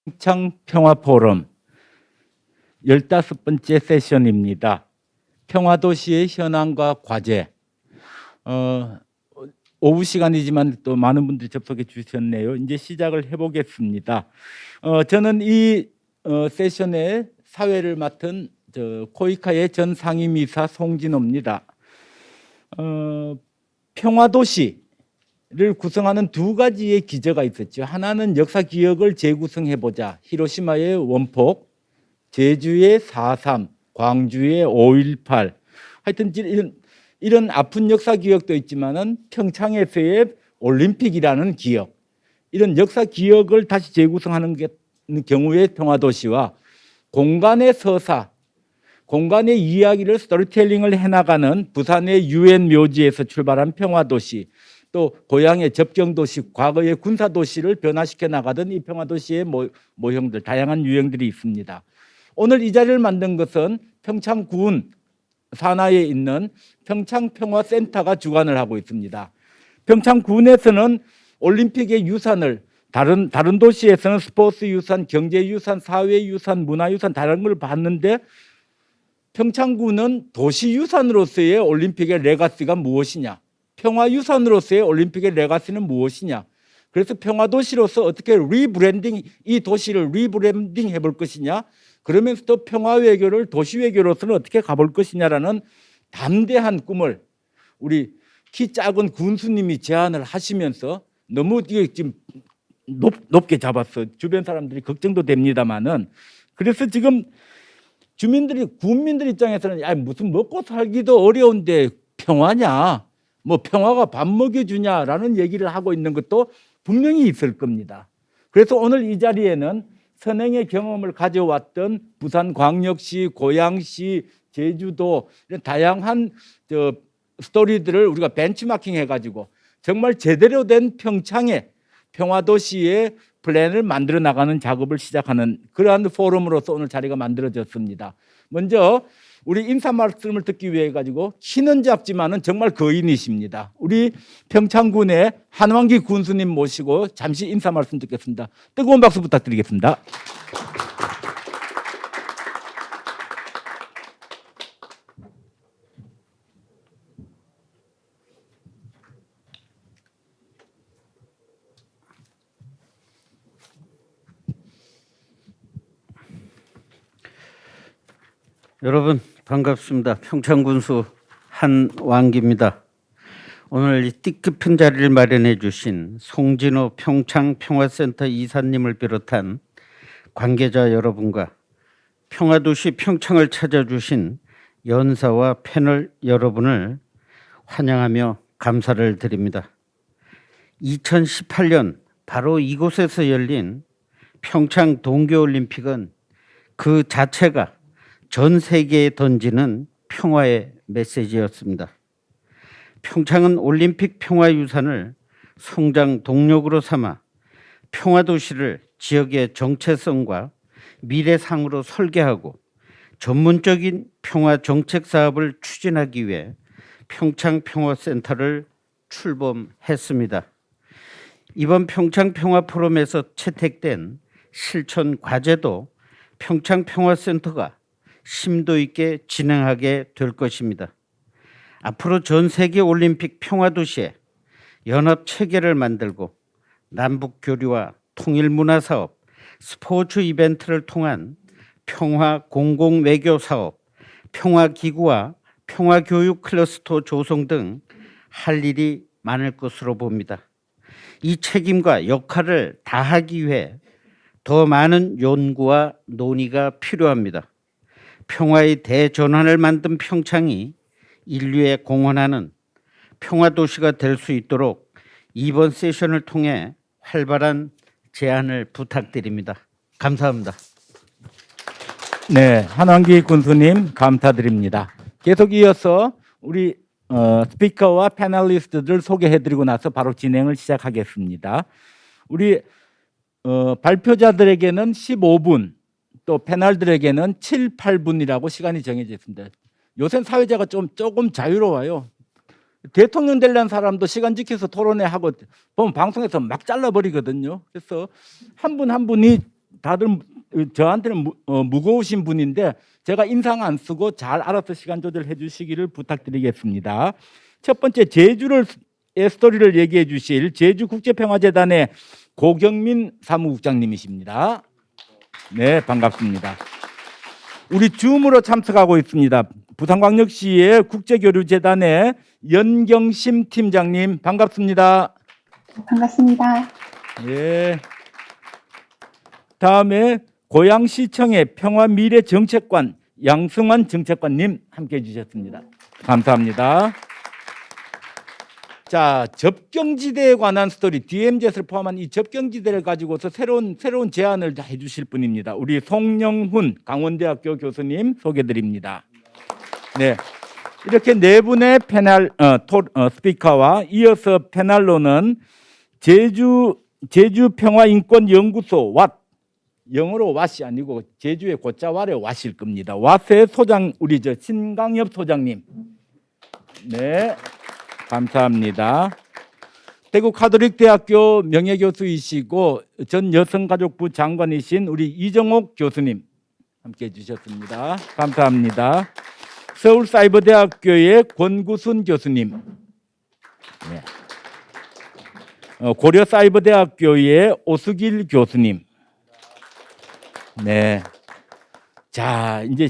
평창평화포럼 15번째 세션입니다. 평화도시의 현황과 과제. 오후 시간이지만 또 많은 분들이 접속해 주셨네요. 이제 시작을 해보겠습니다. 저는 이 세션의 사회를 맡은 코이카의 전 상임이사 송진호입니다. 평화도시를 구성하는 두 가지의 기저가 있었죠. 하나는 역사 기억을 재구성해보자. 히로시마의 원폭, 제주의 4.3, 광주의 5.18. 하여튼 이런 아픈 역사 기억도 있지만은 평창에서의 올림픽이라는 기억, 이런 역사 기억을 다시 재구성하는 경우의 평화도시와 공간의 서사, 공간의 이야기를 스토리텔링을 해나가는 부산의 유엔 묘지에서 출발한 평화도시, 또 고향의 접경도시, 과거의 군사도시를 변화시켜 나가던 이 평화도시의 모형들, 다양한 유형들이 있습니다. 오늘 이 자리를 만든 것은 평창군 산하에 있는 평창평화센터가 주관을 하고 있습니다. 평창군에서는 올림픽의 유산을 다른 도시에서는 스포츠 유산, 경제 유산, 사회 유산, 문화 유산 다른 걸 봤는데 평창군은 도시 유산으로서의 올림픽의 레가시가 무엇이냐, 평화 유산으로서의 올림픽의 레가시는 무엇이냐, 그래서 평화도시로서 어떻게 이 도시를 리브랜딩 해볼 것이냐, 그러면서 또 평화 외교를 도시 외교로서는 어떻게 가볼 것이냐라는 담대한 꿈을 우리 키 작은 군수님이 제안을 하시면서 너무 지금 높게 잡았어. 주변 사람들이 걱정도 됩니다만은, 그래서 지금 군민들 입장에서는 야, 무슨 먹고 살기도 어려운데 평화냐, 뭐 평화가 밥 먹여주냐라는 얘기를 하고 있는 것도 분명히 있을 겁니다. 그래서 오늘 이 자리에는 선행의 경험을 가져왔던 부산광역시, 고양시, 제주도 이런 다양한 스토리들을 우리가 벤치마킹 해가지고 정말 제대로 된 평창의 평화도시의 플랜을 만들어 나가는 작업을 시작하는 그러한 포럼으로서 오늘 자리가 만들어졌습니다. 먼저 우리 인사 말씀을 듣기 위해 가지고 키는 작지만은 정말 거인이십니다. 우리 평창군의 한왕기 군수님 모시고 잠시 인사 말씀 듣겠습니다. 뜨거운 박수 부탁드리겠습니다. 여러분 반갑습니다. 평창군수 한왕기입니다. 오늘 이 뜻깊은 자리를 마련해 주신 송진호 평창평화센터 이사님을 비롯한 관계자 여러분과 평화도시 평창을 찾아주신 연사와 패널 여러분을 환영하며 감사를 드립니다. 2018년 바로 이곳에서 열린 평창 동계올림픽은 그 자체가 전 세계에 던지는 평화의 메시지였습니다. 평창은 올림픽 평화유산을 성장 동력으로 삼아 평화도시를 지역의 정체성과 미래상으로 설계하고 전문적인 평화 정책 사업을 추진하기 위해 평창평화센터를 출범했습니다. 이번 평창평화포럼에서 채택된 실천 과제도 평창평화센터가 심도 있게 진행하게 될 것입니다. 앞으로 전 세계 올림픽 평화도시에 연합 체계를 만들고 남북 교류와 통일 문화 사업, 스포츠 이벤트를 통한 평화 공공 외교 사업, 평화 기구와 평화 교육 클러스터 조성 등 할 일이 많을 것으로 봅니다. 이 책임과 역할을 다하기 위해 더 많은 연구와 논의가 필요합니다. 평화의 대전환을 만든 평창이 인류에 공헌하는 평화도시가 될 수 있도록 이번 세션을 통해 활발한 제안을 부탁드립니다. 감사합니다. 네, 한왕기 군수님 감사드립니다. 계속 이어서 우리 스피커와 패널리스트들 소개해드리고 나서 바로 진행을 시작하겠습니다. 우리 발표자들에게는 15분, 또 패널들에게는 7, 8분이라고 시간이 정해져 있습니다. 요새 사회자가 조금 자유로워요. 대통령 되려는 사람도 시간 지켜서 토론회 하고 보면 방송에서 막 잘라버리거든요. 그래서 한 분 한 분이 다들 저한테는 무거우신 분인데 제가 인상 안 쓰고 잘 알아서 시간 조절해 주시기를 부탁드리겠습니다. 첫 번째 제주의 스토리를 얘기해 주실 제주국제평화재단의 고경민 사무국장님이십니다. 네, 반갑습니다. 우리 줌으로 참석하고 있습니다. 부산광역시의 국제교류재단의 연경심 팀장님 반갑습니다. 반갑습니다. 예. 다음에 고양시청의 평화미래정책관 양승환 정책관님 함께해 주셨습니다. 감사합니다. 자, 접경지대에 관한 스토리 DMZ를 포함한 이 접경지대를 가지고서 새로운 제안을 해주실 분입니다. 우리 송영훈 강원대학교 교수님 소개드립니다. 네, 이렇게 네 분의 패널 스피커와 이어서 패널로는 제주 평화인권연구소 왓 영어로 왓이 아니고 제주의 고자왈의 왓일 겁니다. 왓의 소장 우리 신강엽 소장님. 네. 감사합니다. 대구 카톨릭대학교 명예교수이시고 전 여성가족부 장관이신 우리 이정옥 교수님 함께해 주셨습니다. 감사합니다. 서울사이버대학교의 권구순 교수님, 네. 고려사이버대학교의 오수길 교수님. 네. 자, 이제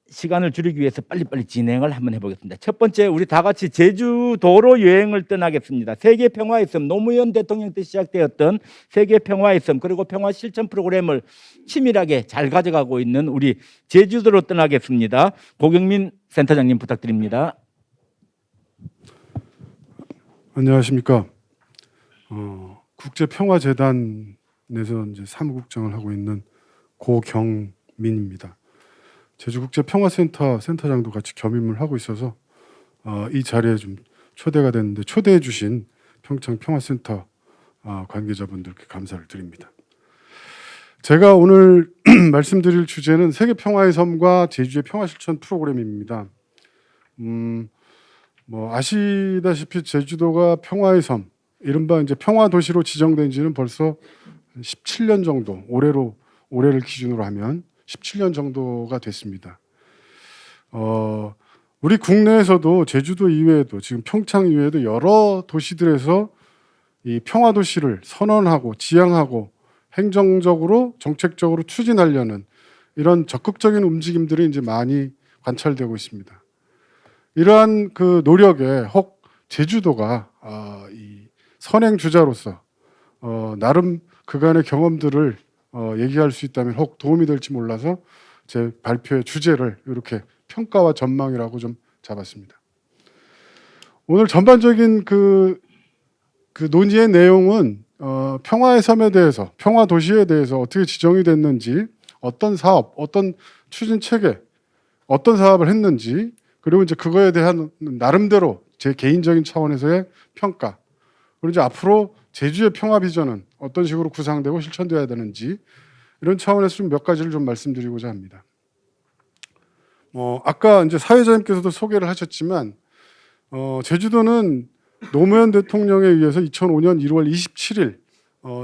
시간을 줄이기 위해서 빨리빨리 진행을 한번 해보겠습니다. 첫 번째, 우리 다 같이 제주도로 여행을 떠나겠습니다. 세계 평화의 섬, 노무현 대통령 때 시작되었던 세계 평화의 섬 그리고 평화 실천 프로그램을 치밀하게 잘 가져가고 있는 우리 제주도로 떠나겠습니다. 고경민 센터장님 부탁드립니다. 안녕하십니까. 국제평화재단에서 이제 사무국장을 하고 있는 고경민입니다. 제주국제평화센터 센터장도 같이 겸임을 하고 있어서 이 자리에 좀 초대가 됐는데 초대해 주신 평창평화센터 관계자분들께 감사를 드립니다. 제가 오늘 말씀드릴 주제는 세계평화의 섬과 제주의 평화실천 프로그램입니다. 뭐 아시다시피 제주도가 평화의 섬, 이른바 이제 평화도시로 지정된 지는 벌써 17년 정도, 올해를 기준으로 하면 17년 정도가 됐습니다. 우리 국내에서도 제주도 이외에도 지금 평창 이외에도 여러 도시들에서 이 평화도시를 선언하고 지향하고 행정적으로 정책적으로 추진하려는 이런 적극적인 움직임들이 이제 많이 관찰되고 있습니다. 이러한 그 노력에 혹 제주도가 이 선행 주자로서 나름 그간의 경험들을 얘기할 수 있다면 혹 도움이 될지 몰라서 제 발표의 주제를 이렇게 평가와 전망이라고 좀 잡았습니다. 오늘 전반적인 그 논의의 내용은 평화의 섬에 대해서, 평화 도시에 대해서 어떻게 지정이 됐는지, 어떤 사업, 어떤 추진 체계, 어떤 사업을 했는지, 그리고 이제 그거에 대한 나름대로 제 개인적인 차원에서의 평가, 그리고 이제 앞으로 제주의 평화 비전은 어떤 식으로 구상되고 실천되어야 되는지 이런 차원에서 좀 몇 가지를 좀 말씀드리고자 합니다. 아까 이제 사회자님께서도 소개를 하셨지만 제주도는 노무현 대통령에 의해서 2005년 1월 27일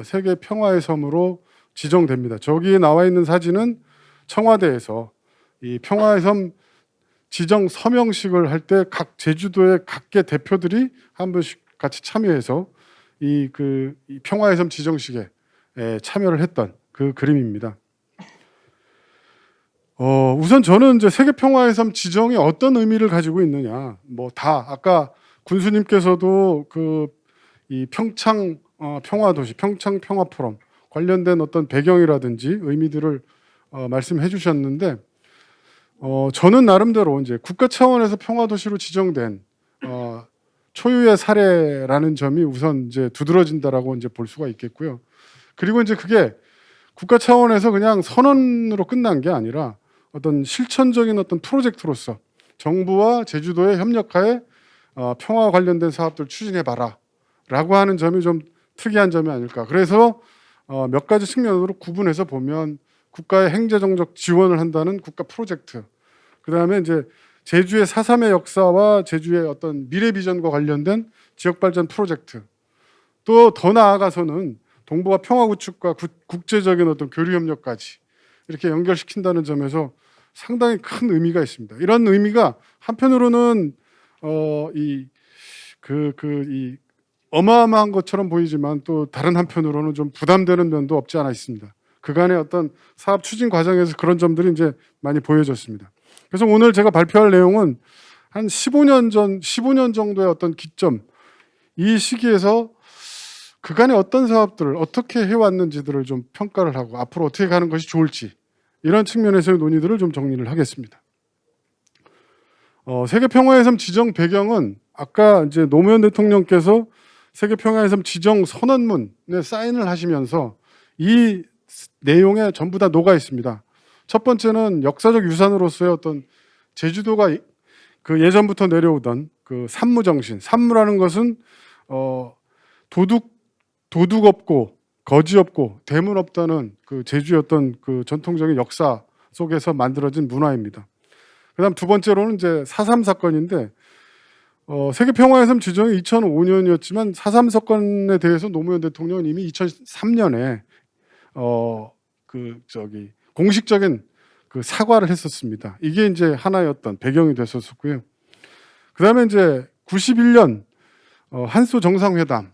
세계 평화의 섬으로 지정됩니다. 저기에 나와 있는 사진은 청와대에서 이 평화의 섬 지정 서명식을 할 때 각 제주도의 각계 대표들이 한 번씩 같이 참여해서 이 평화의 섬 지정식에 참여를 했던 그 그림입니다. 우선 저는 이제 세계 평화의 섬 지정이 어떤 의미를 가지고 있느냐, 아까 군수님께서도 이 평창 평화도시, 평창 평화 포럼 관련된 어떤 배경이라든지 의미들을 말씀해 주셨는데, 저는 나름대로 이제 국가 차원에서 평화도시로 지정된 초유의 사례라는 점이 우선 이제 두드러진다라고 이제 볼 수가 있겠고요. 그리고 이제 그게 국가 차원에서 그냥 선언으로 끝난 게 아니라 어떤 실천적인 어떤 프로젝트로서 정부와 제주도의 협력하에 평화 관련된 사업들 추진해봐라라고 하는 점이 좀 특이한 점이 아닐까. 그래서 몇 가지 측면으로 구분해서 보면 국가의 행재정적 지원을 한다는 국가 프로젝트, 그 다음에 이제 제주의 4.3의 역사와 제주의 어떤 미래 비전과 관련된 지역 발전 프로젝트, 또 더 나아가서는 동북아 평화 구축과 국제적인 어떤 교류 협력까지 이렇게 연결시킨다는 점에서 상당히 큰 의미가 있습니다. 이런 의미가 한편으로는 이 어마어마한 것처럼 보이지만 또 다른 한편으로는 좀 부담되는 면도 없지 않아 있습니다. 그간의 어떤 사업 추진 과정에서 그런 점들이 이제 많이 보여졌습니다. 그래서 오늘 제가 발표할 내용은 한 15년 정도의 어떤 기점, 이 시기에서 그간의 어떤 사업들을 어떻게 해왔는지들을 좀 평가를 하고 앞으로 어떻게 가는 것이 좋을지 이런 측면에서의 논의들을 좀 정리를 하겠습니다. 세계 평화의 섬 지정 배경은 아까 이제 노무현 대통령께서 세계 평화의 섬 지정 선언문에 사인을 하시면서 이 내용에 전부 다 녹아 있습니다. 첫 번째는 역사적 유산으로서의 어떤 제주도가 그 예전부터 내려오던 그 산무 정신, 산무라는 것은 도둑 없고 거지 없고 대문 없다는 그 제주의 어떤 그 전통적인 역사 속에서 만들어진 문화입니다. 그다음 두 번째로는 이제 4.3 사건인데 세계 평화의 섬 지정이 2005년이었지만 4.3 사건에 대해서 노무현 대통령은 이미 2003년에 공식적인 그 사과를 했었습니다. 이게 이제 하나의 어떤 배경이 됐었고요. 그다음에 이제 91년 한소 정상회담,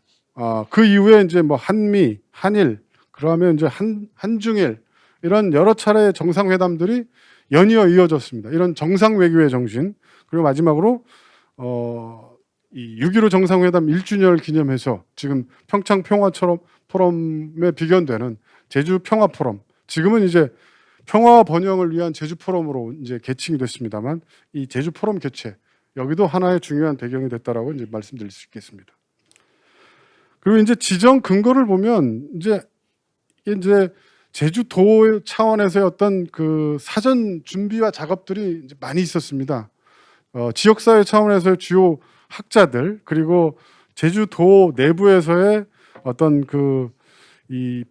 그 이후에 이제 뭐 한미, 한일, 그러면 이제 한중일 이런 여러 차례의 정상회담들이 연이어 이어졌습니다. 이런 정상 외교의 정신, 그리고 마지막으로 이 6.15 정상회담 1주년을 기념해서 지금 평창 평화 포럼에 비견되는 제주 평화 포럼, 지금은 이제 평화 번영을 위한 제주 포럼으로 이제 개칭이 됐습니다만 이 제주 포럼 개최, 여기도 하나의 중요한 배경이 됐다라고 이제 말씀드릴 수 있겠습니다. 그리고 이제 지정 근거를 보면 이제 제주도 차원에서의 어떤 그 사전 준비와 작업들이 이제 많이 있었습니다. 지역사회 차원에서의 주요 학자들, 그리고 제주도 내부에서의 어떤 이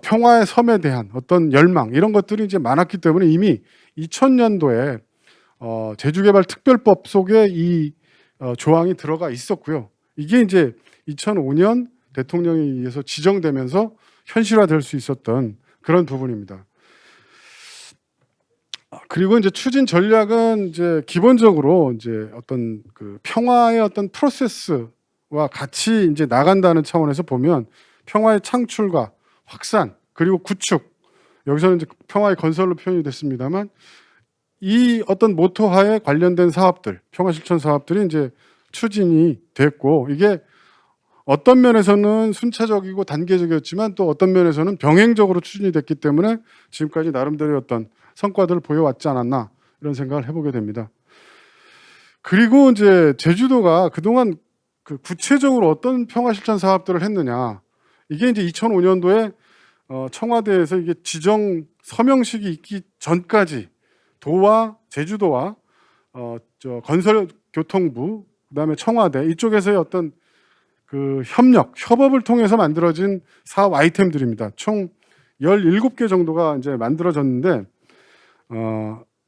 평화의 섬에 대한 어떤 열망, 이런 것들이 이제 많았기 때문에 이미 2000년도에 제주개발특별법 속에 이 조항이 들어가 있었고요. 이게 이제 2005년 대통령에 의해서 지정되면서 현실화될 수 있었던 그런 부분입니다. 그리고 이제 추진 전략은 이제 기본적으로 이제 어떤 그 평화의 어떤 프로세스와 같이 이제 나간다는 차원에서 보면 평화의 창출과 확산, 그리고 구축, 여기서는 이제 평화의 건설로 표현이 됐습니다만 이 어떤 모토하에 관련된 사업들, 평화 실천 사업들이 이제 추진이 됐고, 이게 어떤 면에서는 순차적이고 단계적이었지만 또 어떤 면에서는 병행적으로 추진이 됐기 때문에 지금까지 나름대로의 어떤 성과들을 보여왔지 않았나, 이런 생각을 해보게 됩니다. 그리고 이제 제주도가 그동안 그 구체적으로 어떤 평화 실천 사업들을 했느냐, 이게 이제 2005년도에 청와대에서 이게 지정 서명식이 있기 전까지 도와 제주도와 건설교통부, 그다음에 청와대 이쪽에서의 어떤 그 협업을 통해서 만들어진 사업 아이템들입니다. 총 17개 정도가 이제 만들어졌는데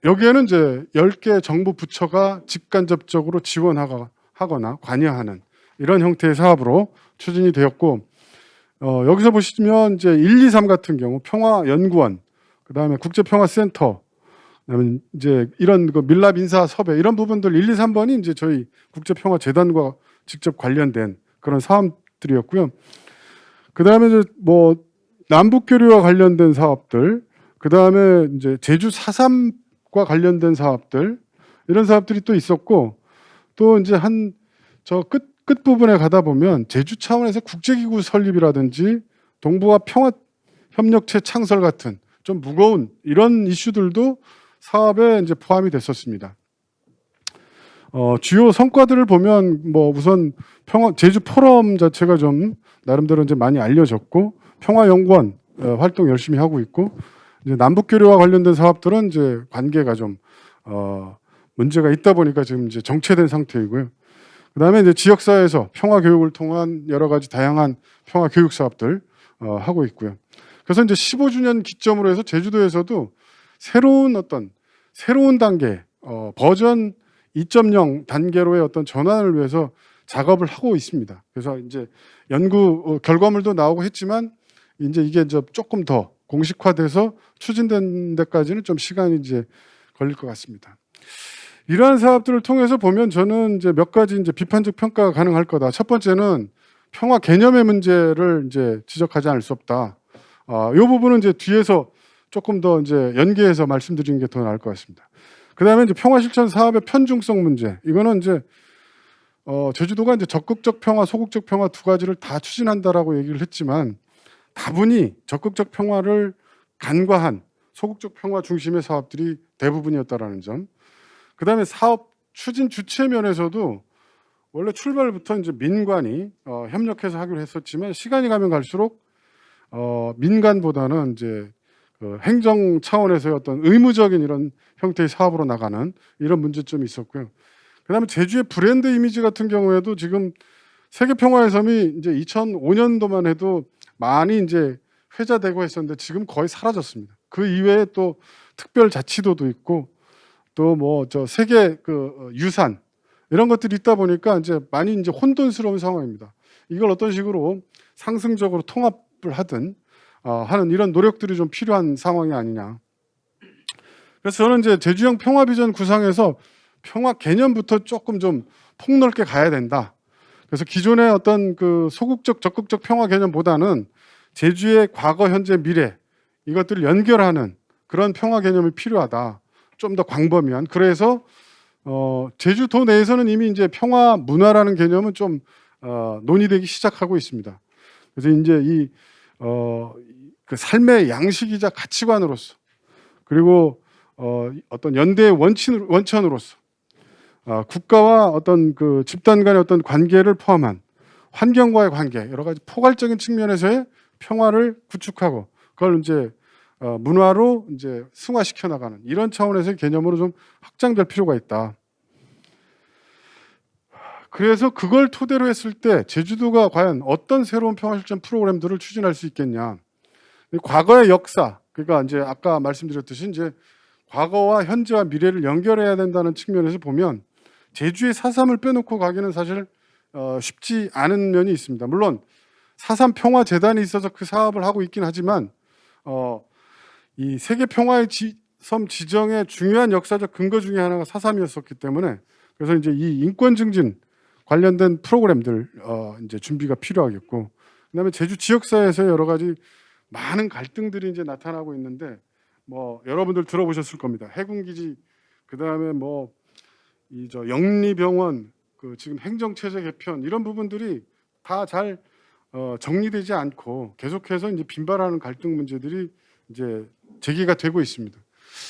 여기에는 이제 10개 정부 부처가 직간접적으로 지원하거나 관여하는 이런 형태의 사업으로 추진이 되었고, 여기서 보시면 이제 1, 2, 3 같은 경우 평화연구원, 그다음에 국제평화센터, 그다음에 이제 이런 그 밀랍 인사 섭외, 이런 부분들 1, 2, 3번이 이제 저희 국제평화재단과 직접 관련된 그런 사업들이었고요. 그다음에 이제 뭐 남북교류와 관련된 사업들, 그다음에 이제 제주 4.3과 관련된 사업들, 이런 사업들이 또 있었고, 또 이제 끝 부분에 가다 보면 제주 차원에서 국제기구 설립이라든지 동북아 평화협력체 창설 같은 좀 무거운 이런 이슈들도 사업에 이제 포함이 됐었습니다. 주요 성과들을 보면 뭐 우선 제주 포럼 자체가 좀 나름대로 이제 많이 알려졌고, 평화연구원 활동 열심히 하고 있고, 이제 남북교류와 관련된 사업들은 이제 관계가 좀 문제가 있다 보니까 지금 이제 정체된 상태이고요. 그다음에 이제 지역사회에서 평화 교육을 통한 여러 가지 다양한 평화 교육 사업들 하고 있고요. 그래서 이제 15주년 기점으로 해서 제주도에서도 새로운 단계 버전 2.0 단계로의 어떤 전환을 위해서 작업을 하고 있습니다. 그래서 이제 연구 결과물도 나오고 했지만 이제 이게 이제 조금 더 공식화돼서 추진된 데까지는 좀 시간이 이제 걸릴 것 같습니다. 이러한 사업들을 통해서 보면 저는 이제 몇 가지 이제 비판적 평가가 가능할 거다. 첫 번째는 평화 개념의 문제를 이제 지적하지 않을 수 없다. 이 부분은 이제 뒤에서 조금 더 이제 연계해서 말씀드리는 게 더 나을 것 같습니다. 그다음에 이제 평화 실천 사업의 편중성 문제. 이거는 이제 제주도가 이제 적극적 평화, 소극적 평화 두 가지를 다 추진한다라고 얘기를 했지만 다분히 적극적 평화를 간과한 소극적 평화 중심의 사업들이 대부분이었다라는 점. 그다음에 사업 추진 주체 면에서도 원래 출발부터 이제 민관이 협력해서 하기로 했었지만 시간이 가면 갈수록 민간보다는 이제 그 행정 차원에서의 어떤 의무적인 이런 형태의 사업으로 나가는 이런 문제점이 있었고요. 그다음에 제주의 브랜드 이미지 같은 경우에도 지금 세계 평화의 섬이 이제 2005년도만 해도 많이 이제 회자되고 했었는데 지금 거의 사라졌습니다. 그 이외에 또 특별 자치도도 있고 또 뭐 저 세계 그 유산 이런 것들이 있다 보니까 이제 많이 이제 혼돈스러운 상황입니다. 이걸 어떤 식으로 상승적으로 통합을 하든 하는 이런 노력들이 좀 필요한 상황이 아니냐. 그래서 저는 이제 제주형 평화 비전 구상에서 평화 개념부터 조금 좀 폭넓게 가야 된다. 그래서 기존의 어떤 그 소극적 적극적 평화 개념보다는 제주의 과거, 현재, 미래 이것들을 연결하는 그런 평화 개념이 필요하다. 좀 더 광범위한. 그래서 제주도 내에서는 이미 이제 평화 문화라는 개념은 좀 논의되기 시작하고 있습니다. 그래서 이제 그 삶의 양식이자 가치관으로서 그리고 어떤 연대의 원천으로서 국가와 어떤 그 집단 간의 어떤 관계를 포함한 환경과의 관계 여러 가지 포괄적인 측면에서의 평화를 구축하고 그걸 이제 문화로 이제 승화시켜 나가는 이런 차원에서의 개념으로 좀 확장될 필요가 있다. 그래서 그걸 토대로 했을 때 제주도가 과연 어떤 새로운 평화실천 프로그램들을 추진할 수 있겠냐. 과거의 역사, 그러니까 이제 아까 말씀드렸듯이 이제 과거와 현재와 미래를 연결해야 된다는 측면에서 보면 제주의 4.3을 빼놓고 가기는 사실 쉽지 않은 면이 있습니다. 물론 4.3 평화재단이 있어서 그 사업을 하고 있긴 하지만 이 세계 평화의 섬 지정의 중요한 역사적 근거 중에 하나가 4.3이었었기 때문에 그래서 이제 이 인권 증진 관련된 프로그램들 이제 준비가 필요하겠고 그다음에 제주 지역사회에서 여러 가지 많은 갈등들이 이제 나타나고 있는데 뭐 여러분들 들어보셨을 겁니다. 해군기지 그다음에 뭐 이 저 영리병원 그 지금 행정체제 개편 이런 부분들이 다 잘 정리되지 않고 계속해서 이제 빈발하는 갈등 문제들이 이제 제기가 되고 있습니다.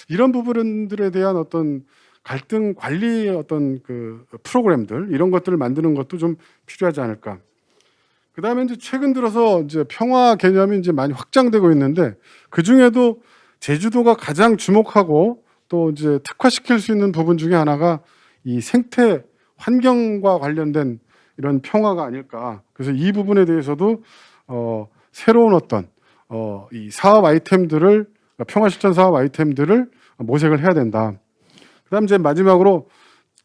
이런 부분들에 대한 어떤 갈등 관리의 어떤 그 프로그램들 이런 것들을 만드는 것도 좀 필요하지 않을까. 그다음에 이제 최근 들어서 이제 평화 개념이 이제 많이 확장되고 있는데 그 중에도 제주도가 가장 주목하고 또 이제 특화시킬 수 있는 부분 중에 하나가 이 생태 환경과 관련된 이런 평화가 아닐까. 그래서 이 부분에 대해서도 새로운 어떤 이 사업 아이템들을 평화 실천 사업 아이템들을 모색을 해야 된다. 그다음 이제 마지막으로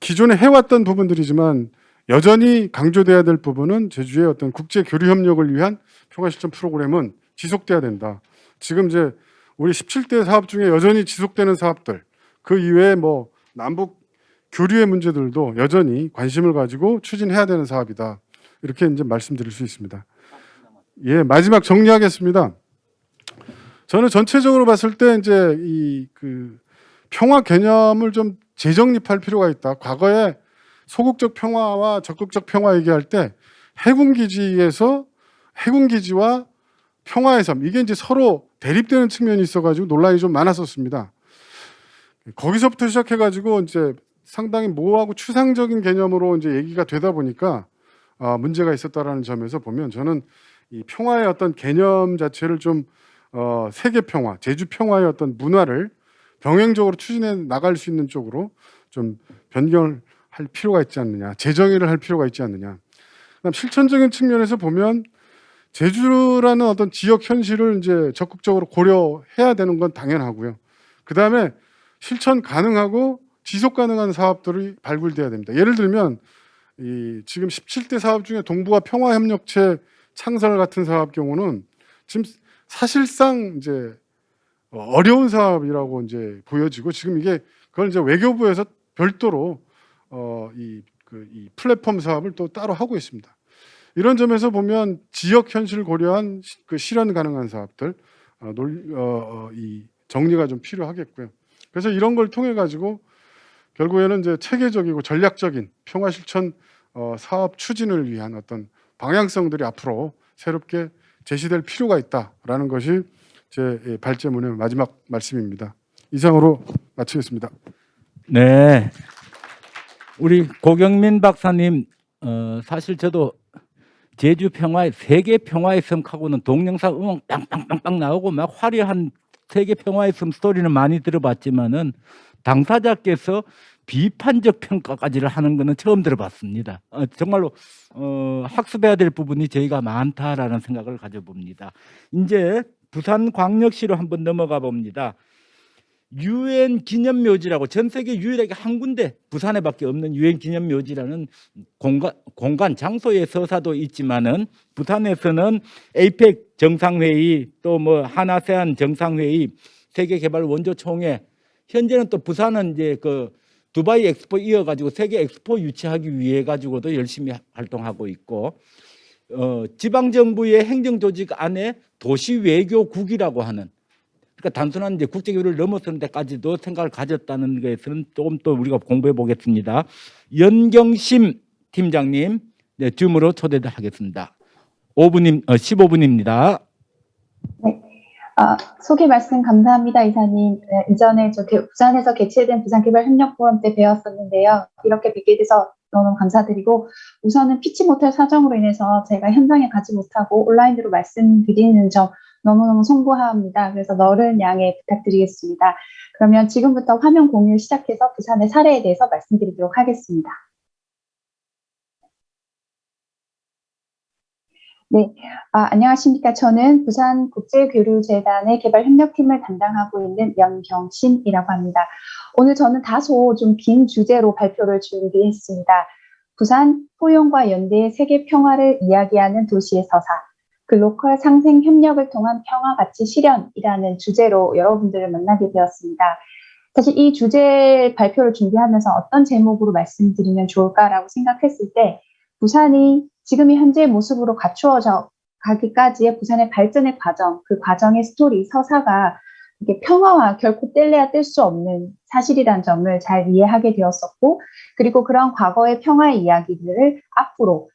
기존에 해왔던 부분들이지만 여전히 강조돼야 될 부분은 제주의 어떤 국제 교류 협력을 위한 평화 실천 프로그램은 지속돼야 된다. 지금 이제 우리 17대 사업 중에 여전히 지속되는 사업들 그 이외에 뭐 남북 교류의 문제들도 여전히 관심을 가지고 추진해야 되는 사업이다. 이렇게 이제 말씀드릴 수 있습니다. 예, 마지막 정리하겠습니다. 저는 전체적으로 봤을 때 이제 이 그 평화 개념을 좀 재정립할 필요가 있다. 과거에 소극적 평화와 적극적 평화 얘기할 때 해군기지에서 해군기지와 평화의 섬 이게 이제 서로 대립되는 측면이 있어가지고 논란이 좀 많았었습니다. 거기서부터 시작해가지고 이제 상당히 모호하고 추상적인 개념으로 이제 얘기가 되다 보니까 문제가 있었다라는 점에서 보면 저는 이 평화의 어떤 개념 자체를 좀 세계 평화, 제주 평화의 어떤 문화를 병행적으로 추진해 나갈 수 있는 쪽으로 좀 변경을 할 필요가 있지 않느냐, 재정의를 할 필요가 있지 않느냐. 그다음 실천적인 측면에서 보면 제주라는 어떤 지역 현실을 이제 적극적으로 고려해야 되는 건 당연하고요. 그다음에 실천 가능하고 지속 가능한 사업들이 발굴돼야 됩니다. 예를 들면 이 지금 17대 사업 중에 동북아 평화협력체 창설 같은 사업 경우는 지금 사실상 이제 어려운 사업이라고 이제 보여지고 지금 이게 그걸 이제 외교부에서 별도로 이 플랫폼 사업을 또 따로 하고 있습니다. 이런 점에서 보면 지역 현실을 고려한 그 실현 가능한 사업들 이 정리가 좀 필요하겠고요. 그래서 이런 걸 통해 가지고 결국에는 이제 체계적이고 전략적인 평화 실천 사업 추진을 위한 어떤 방향성들이 앞으로 새롭게 제시될 필요가 있다라는 것이 제 발제문의 마지막 말씀입니다. 이상으로 마치겠습니다. 네, 우리 고경민 박사님, 사실 저도 제주 평화의 세계 평화의 섬하고는 동영상 음악 빵빵빵빵 나오고 막 화려한 세계 평화의 섬 스토리는 많이 들어봤지만은 당사자께서 비판적 평가까지를 하는 것은 처음 들어봤습니다. 정말로 학습해야 될 부분이 저희가 많다라는 생각을 가져봅니다. 이제 부산광역시로 한번 넘어가 봅니다. 유엔 기념묘지라고 전 세계 유일하게 한 군데 부산에밖에 없는 유엔 기념묘지라는 공간 장소의 서사도 있지만은 부산에서는 에이펙 정상회의 또 뭐 하나세안 정상회의 세계개발 원조총회 현재는 또 부산은 이제 그 두바이 엑스포 이어가지고 세계 엑스포 유치하기 위해 가지고도 열심히 활동하고 있고 지방 정부의 행정 조직 안에 도시 외교국이라고 하는 그러니까 단순한 이제 국제교류를 넘어서는 데까지도 생각을 가졌다는 것은 조금 또 우리가 공부해 보겠습니다. 연경심 팀장님, 네, 줌으로 초대를 하겠습니다. 15분입니다. 네. 소개 말씀 감사합니다, 이사님. 네, 이전에 부산에서 개최된 부산개발협력포럼 때 배웠었는데요. 이렇게 뵙게 돼서 너무 감사드리고 우선은 피치 못할 사정으로 인해서 제가 현장에 가지 못하고 온라인으로 말씀드리는 점 너무너무 송구합니다. 그래서 너른 양해 부탁드리겠습니다. 그러면 지금부터 화면 공유 시작해서 부산의 사례에 대해서 말씀드리도록 하겠습니다. 네, 안녕하십니까. 저는 부산국제교류재단의 개발협력팀을 담당하고 있는 연경심이라고 합니다. 오늘 저는 다소 좀 긴 주제로 발표를 준비했습니다. 부산 포용과 연대의 세계 평화를 이야기하는 도시의 서사, 글로컬 상생 협력을 통한 평화 가치 실현이라는 주제로 여러분들을 만나게 되었습니다. 사실 이 주제 발표를 준비하면서 어떤 제목으로 말씀드리면 좋을까라고 생각했을 때 부산이 지금의 현재의 모습으로 갖추어져 가기까지의 부산의 발전의 과정, 그 과정의 스토리, 서사가 이게 평화와 결코 뗄래야 뗄 수 없는 사실이라는 점을 잘 이해하게 되었었고, 그리고 그런 과거의 평화의 이야기들을 앞으로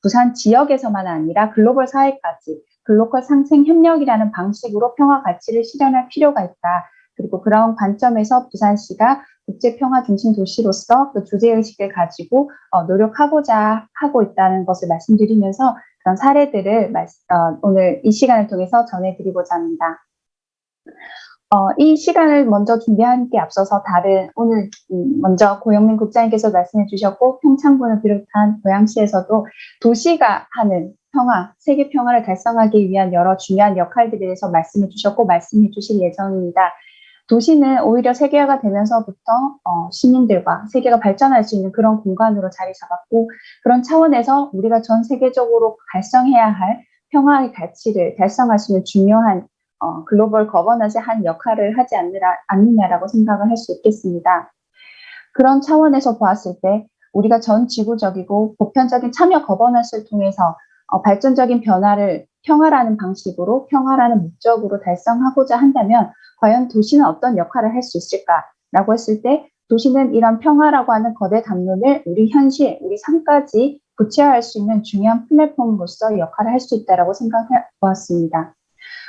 부산 지역에서만 아니라 글로벌 사회까지 글로컬 상생 협력이라는 방식으로 평화 가치를 실현할 필요가 있다. 그리고 그런 관점에서 부산시가 국제평화 중심 도시로서 그 주제의식을 가지고 노력하고자 하고 있다는 것을 말씀드리면서 그런 사례들을 오늘 이 시간을 통해서 전해드리고자 합니다. 이 시간을 먼저 준비한 게 앞서서 오늘 먼저 고영민 국장님께서 말씀해 주셨고 평창군을 비롯한 고양시에서도 도시가 하는 평화, 세계 평화를 달성하기 위한 여러 중요한 역할들에 대해서 말씀해 주셨고 말씀해 주실 예정입니다. 도시는 오히려 세계화가 되면서부터 시민들과 세계가 발전할 수 있는 그런 공간으로 자리 잡았고 그런 차원에서 우리가 전 세계적으로 달성해야 할 평화의 가치를 달성할 수 있는 중요한 글로벌 거버넌스의 한 역할을 하지 않느냐라고 생각을 할 수 있겠습니다. 그런 차원에서 보았을 때 우리가 전 지구적이고 보편적인 참여 거버넌스를 통해서 발전적인 변화를 평화라는 방식으로 평화라는 목적으로 달성하고자 한다면 과연 도시는 어떤 역할을 할 수 있을까라고 했을 때 도시는 이런 평화라고 하는 거대 담론을 우리 현실, 우리 삶까지 구체화할 수 있는 중요한 플랫폼으로서 역할을 할 수 있다라고 생각해 보았습니다.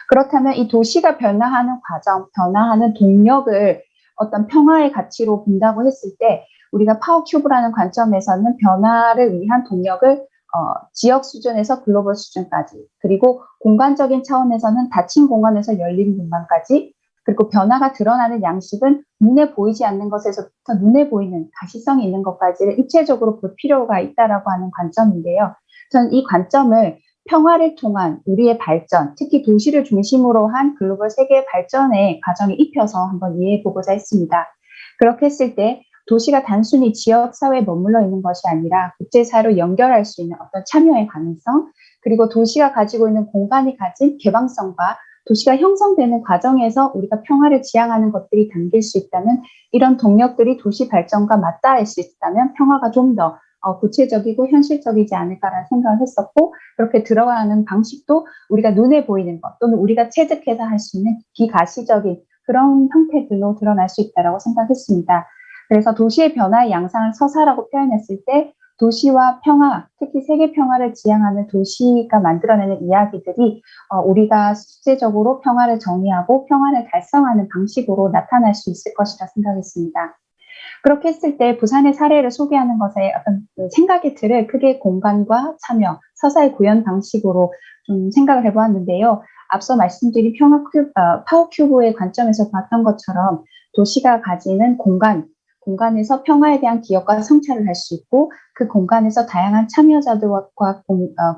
그렇다면 이 도시가 변화하는 과정, 변화하는 동력을 어떤 평화의 가치로 본다고 했을 때 우리가 파워큐브라는 관점에서는 변화를 위한 동력을 지역 수준에서 글로벌 수준까지 그리고 공간적인 차원에서는 닫힌 공간에서 열린 공간까지 그리고 변화가 드러나는 양식은 눈에 보이지 않는 것에서부터 눈에 보이는 가시성이 있는 것까지를 입체적으로 볼 필요가 있다라고 하는 관점인데요. 저는 이 관점을 평화를 통한 우리의 발전, 특히 도시를 중심으로 한 글로벌 세계 발전의 과정에 입혀서 한번 이해해 보고자 했습니다. 그렇게 했을 때 도시가 단순히 지역 사회에 머물러 있는 것이 아니라 국제사회로 연결할 수 있는 어떤 참여의 가능성, 그리고 도시가 가지고 있는 공간이 가진 개방성과 도시가 형성되는 과정에서 우리가 평화를 지향하는 것들이 담길 수 있다면, 이런 동력들이 도시 발전과 맞닿을 수 있다면 평화가 좀 더 구체적이고 현실적이지 않을까라는 생각을 했었고, 그렇게 들어가는 방식도 우리가 눈에 보이는 것 또는 우리가 체득해서 할 수 있는 비가시적인 그런 형태들로 드러날 수 있다고 생각했습니다. 그래서 도시의 변화의 양상을 서사라고 표현했을 때, 도시와 평화, 특히 세계 평화를 지향하는 도시가 만들어내는 이야기들이 우리가 실제적으로 평화를 정의하고 평화를 달성하는 방식으로 나타날 수 있을 것이라 생각했습니다. 그렇게 했을 때 부산의 사례를 소개하는 것에 어떤 생각의 틀을 크게 공간과 참여, 서사의 구현 방식으로 좀 생각을 해보았는데요. 앞서 말씀드린 파워 큐브의 관점에서 봤던 것처럼 도시가 가지는 공간에서 평화에 대한 기억과 성찰을 할 수 있고, 그 공간에서 다양한 참여자들과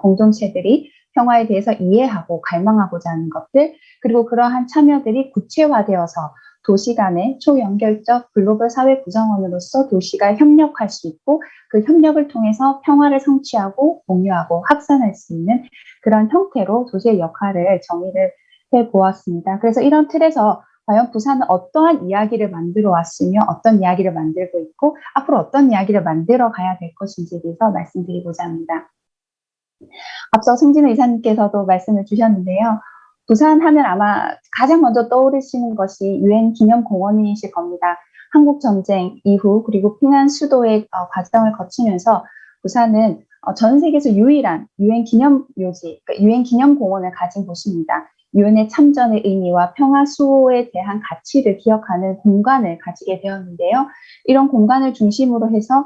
공동체들이 평화에 대해서 이해하고 갈망하고자 하는 것들, 그리고 그러한 참여들이 구체화되어서 도시 간의 초연결적 글로벌 사회 구성원으로서 도시가 협력할 수 있고, 그 협력을 통해서 평화를 성취하고 공유하고 확산할 수 있는 그런 형태로 도시의 역할을 정의를 해보았습니다. 그래서 이런 틀에서 과연 부산은 어떠한 이야기를 만들어 왔으며 어떤 이야기를 만들고 있고 앞으로 어떤 이야기를 만들어 가야 될 것인지에 대해서 말씀드리고자 합니다. 앞서 송진우 이사님께서도 말씀을 주셨는데요. 부산 하면 아마 가장 먼저 떠오르시는 것이 유엔 기념공원이실 겁니다. 한국 전쟁 이후 그리고 피난 수도의 과정을 거치면서 부산은 전 세계에서 유일한 유엔 기념묘지, 그러니까 유엔 기념공원을 가진 곳입니다. 유엔의 참전의 의미와 평화 수호에 대한 가치를 기억하는 공간을 가지게 되었는데요. 이런 공간을 중심으로 해서